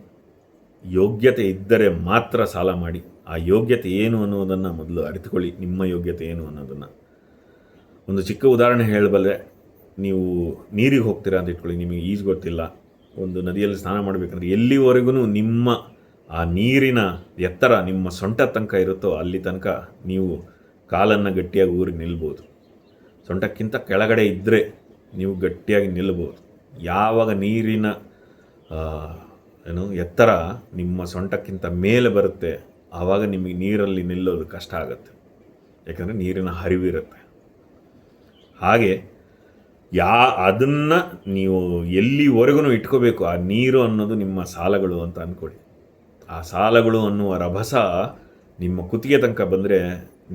Speaker 1: ಯೋಗ್ಯತೆ ಇದ್ದರೆ ಮಾತ್ರ ಸಾಲ ಮಾಡಿ. ಆ ಯೋಗ್ಯತೆ ಏನು ಅನ್ನೋದನ್ನು ಮೊದಲು ಅರಿತುಕೊಳ್ಳಿ. ನಿಮ್ಮ ಯೋಗ್ಯತೆ ಏನು ಅನ್ನೋದನ್ನು ಒಂದು ಚಿಕ್ಕ ಉದಾಹರಣೆ ಹೇಳಬಲ್ಲೆ. ನೀವು ನೀರಿಗೆ ಹೋಗ್ತೀರಾ ಅಂತ ಇಟ್ಕೊಳ್ಳಿ, ನಿಮಗೆ ಈಜು ಗೊತ್ತಿಲ್ಲ, ಒಂದು ನದಿಯಲ್ಲಿ ಸ್ನಾನ ಮಾಡಬೇಕಂದ್ರೆ ಎಲ್ಲಿವರೆಗೂ ನಿಮ್ಮ ಆ ನೀರಿನ ಎತ್ತರ ನಿಮ್ಮ ಸೊಂಟ ತನಕ ಇರುತ್ತೋ ಅಲ್ಲಿ ತನಕ ನೀವು ಕಾಲನ್ನು ಗಟ್ಟಿಯಾಗಿ ಊರಿ ನಿಲ್ಬೋದು. ಸೊಂಟಕ್ಕಿಂತ ಕೆಳಗಡೆ ಇದ್ದರೆ ನೀವು ಗಟ್ಟಿಯಾಗಿ ನಿಲ್ಬೋದು. ಯಾವಾಗ ನೀರಿನ ಎತ್ತರ ನಿಮ್ಮ ಸೊಂಟಕ್ಕಿಂತ ಮೇಲೆ ಬರುತ್ತೆ, ಆವಾಗ ನಿಮಗೆ ನೀರಲ್ಲಿ ನಿಲ್ಲೋದು ಕಷ್ಟ ಆಗುತ್ತೆ, ಯಾಕಂದರೆ ನೀರಿನ ಹರಿವಿರುತ್ತೆ. ಹಾಗೆ ಅದನ್ನು ನೀವು ಎಲ್ಲಿವರೆಗೂ ಇಟ್ಕೋಬೇಕು. ಆ ನೀರು ಅನ್ನೋದು ನಿಮ್ಮ ಸಾಲಗಳು ಅಂತ ಅಂದ್ಕೊಳ್ಳಿ. ಆ ಸಾಲಗಳು ಅನ್ನುವ ರಭಸ ನಿಮ್ಮ ಕುತ್ತಿಗೆ ತನಕ ಬಂದರೆ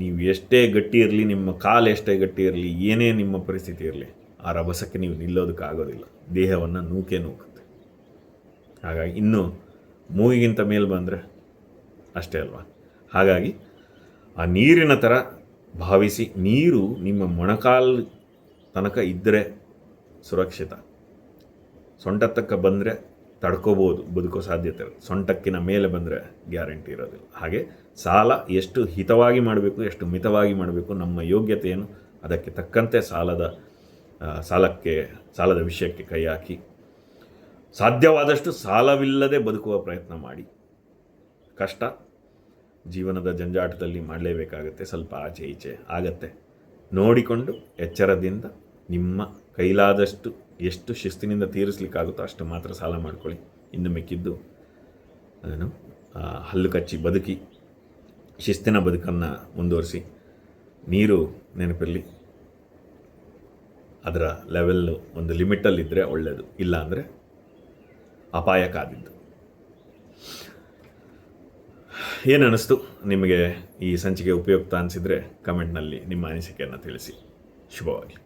Speaker 1: ನೀವು ಎಷ್ಟೇ ಗಟ್ಟಿ ಇರಲಿ, ನಿಮ್ಮ ಕಾಲು ಎಷ್ಟೇ ಗಟ್ಟಿ ಇರಲಿ, ಏನೇ ನಿಮ್ಮ ಪರಿಸ್ಥಿತಿ ಇರಲಿ, ಆ ರಭಸಕ್ಕೆ ನೀವು ನಿಲ್ಲೋದಕ್ಕಾಗೋದಿಲ್ಲ. ದೇಹವನ್ನು ನೂಕುತ್ತೆ. ಹಾಗಾಗಿ ಇನ್ನು ಮೂಗಿಗಿಂತ ಮೇಲೆ ಬಂದರೆ ಅಷ್ಟೇ ಅಲ್ವಾ. ಹಾಗಾಗಿ ಆ ನೀರಿನ ಥರ ಭಾವಿಸಿ, ನೀರು ನಿಮ್ಮ ಮೊಣಕಾಲು ತನಕ ಇದ್ದರೆ ಸುರಕ್ಷಿತ. ಸೊಂಟ ತನಕ ಬಂದರೆ ತಡ್ಕೋಬೋದು, ಬದುಕೋ ಸಾಧ್ಯತೆ ಇರುತ್ತೆ. ಸೊಂಟಕ್ಕಿನ ಮೇಲೆ ಬಂದರೆ ಗ್ಯಾರಂಟಿ ಇರೋದಿಲ್ಲ. ಹಾಗೆ ಸಾಲ ಎಷ್ಟು ಹಿತವಾಗಿ ಮಾಡಬೇಕು, ಎಷ್ಟು ಮಿತವಾಗಿ ಮಾಡಬೇಕು, ನಮ್ಮ ಯೋಗ್ಯತೆ ಏನು, ಅದಕ್ಕೆ ತಕ್ಕಂತೆ ಸಾಲದ ವಿಷಯಕ್ಕೆ ಕೈ ಹಾಕಿ ಸಾಧ್ಯವಾದಷ್ಟು ಸಾಲವಿಲ್ಲದೆ ಬದುಕುವ ಪ್ರಯತ್ನ ಮಾಡಿ. ಕಷ್ಟ ಜೀವನದ ಜಂಜಾಟದಲ್ಲಿ ಮಾಡಲೇಬೇಕಾಗತ್ತೆ, ಸ್ವಲ್ಪ ಆಚೆ ಈಚೆ ಆಗತ್ತೆ. ನೋಡಿಕೊಂಡು ಎಚ್ಚರದಿಂದ ನಿಮ್ಮ ಕೈಲಾದಷ್ಟು ಎಷ್ಟು ಶಿಸ್ತಿನಿಂದ ತೀರಿಸ್ಲಿಕ್ಕಾಗುತ್ತೋ ಅಷ್ಟು ಮಾತ್ರ ಸಾಲ ಮಾಡ್ಕೊಳ್ಳಿ. ಇನ್ನು ಮಿಕ್ಕಿದ್ದು ಹಲ್ಲು ಕಚ್ಚಿ ಬದುಕಿ ಶಿಸ್ತಿನ ಬದುಕನ್ನು ಮುಂದುವರಿಸಿ. ನೀರು ನೆನಪಿರಲಿ, ಅದರ ಲೆವೆಲ್ಲು ಒಂದು ಲಿಮಿಟಲ್ಲಿದ್ದರೆ ಒಳ್ಳೆಯದು, ಇಲ್ಲ ಅಂದರೆ ಅಪಾಯ ಕಾದಿದ್ದು. ಏನು ಅನ್ನಿಸ್ತು ನಿಮಗೆ? ಈ ಸಂಚಿಕೆ ಉಪಯುಕ್ತ ಅನಿಸಿದರೆ ಕಮೆಂಟ್ನಲ್ಲಿ ನಿಮ್ಮ ಅನಿಸಿಕೆಯನ್ನು ತಿಳಿಸಿ. ಶುಭವಾಗಲಿ.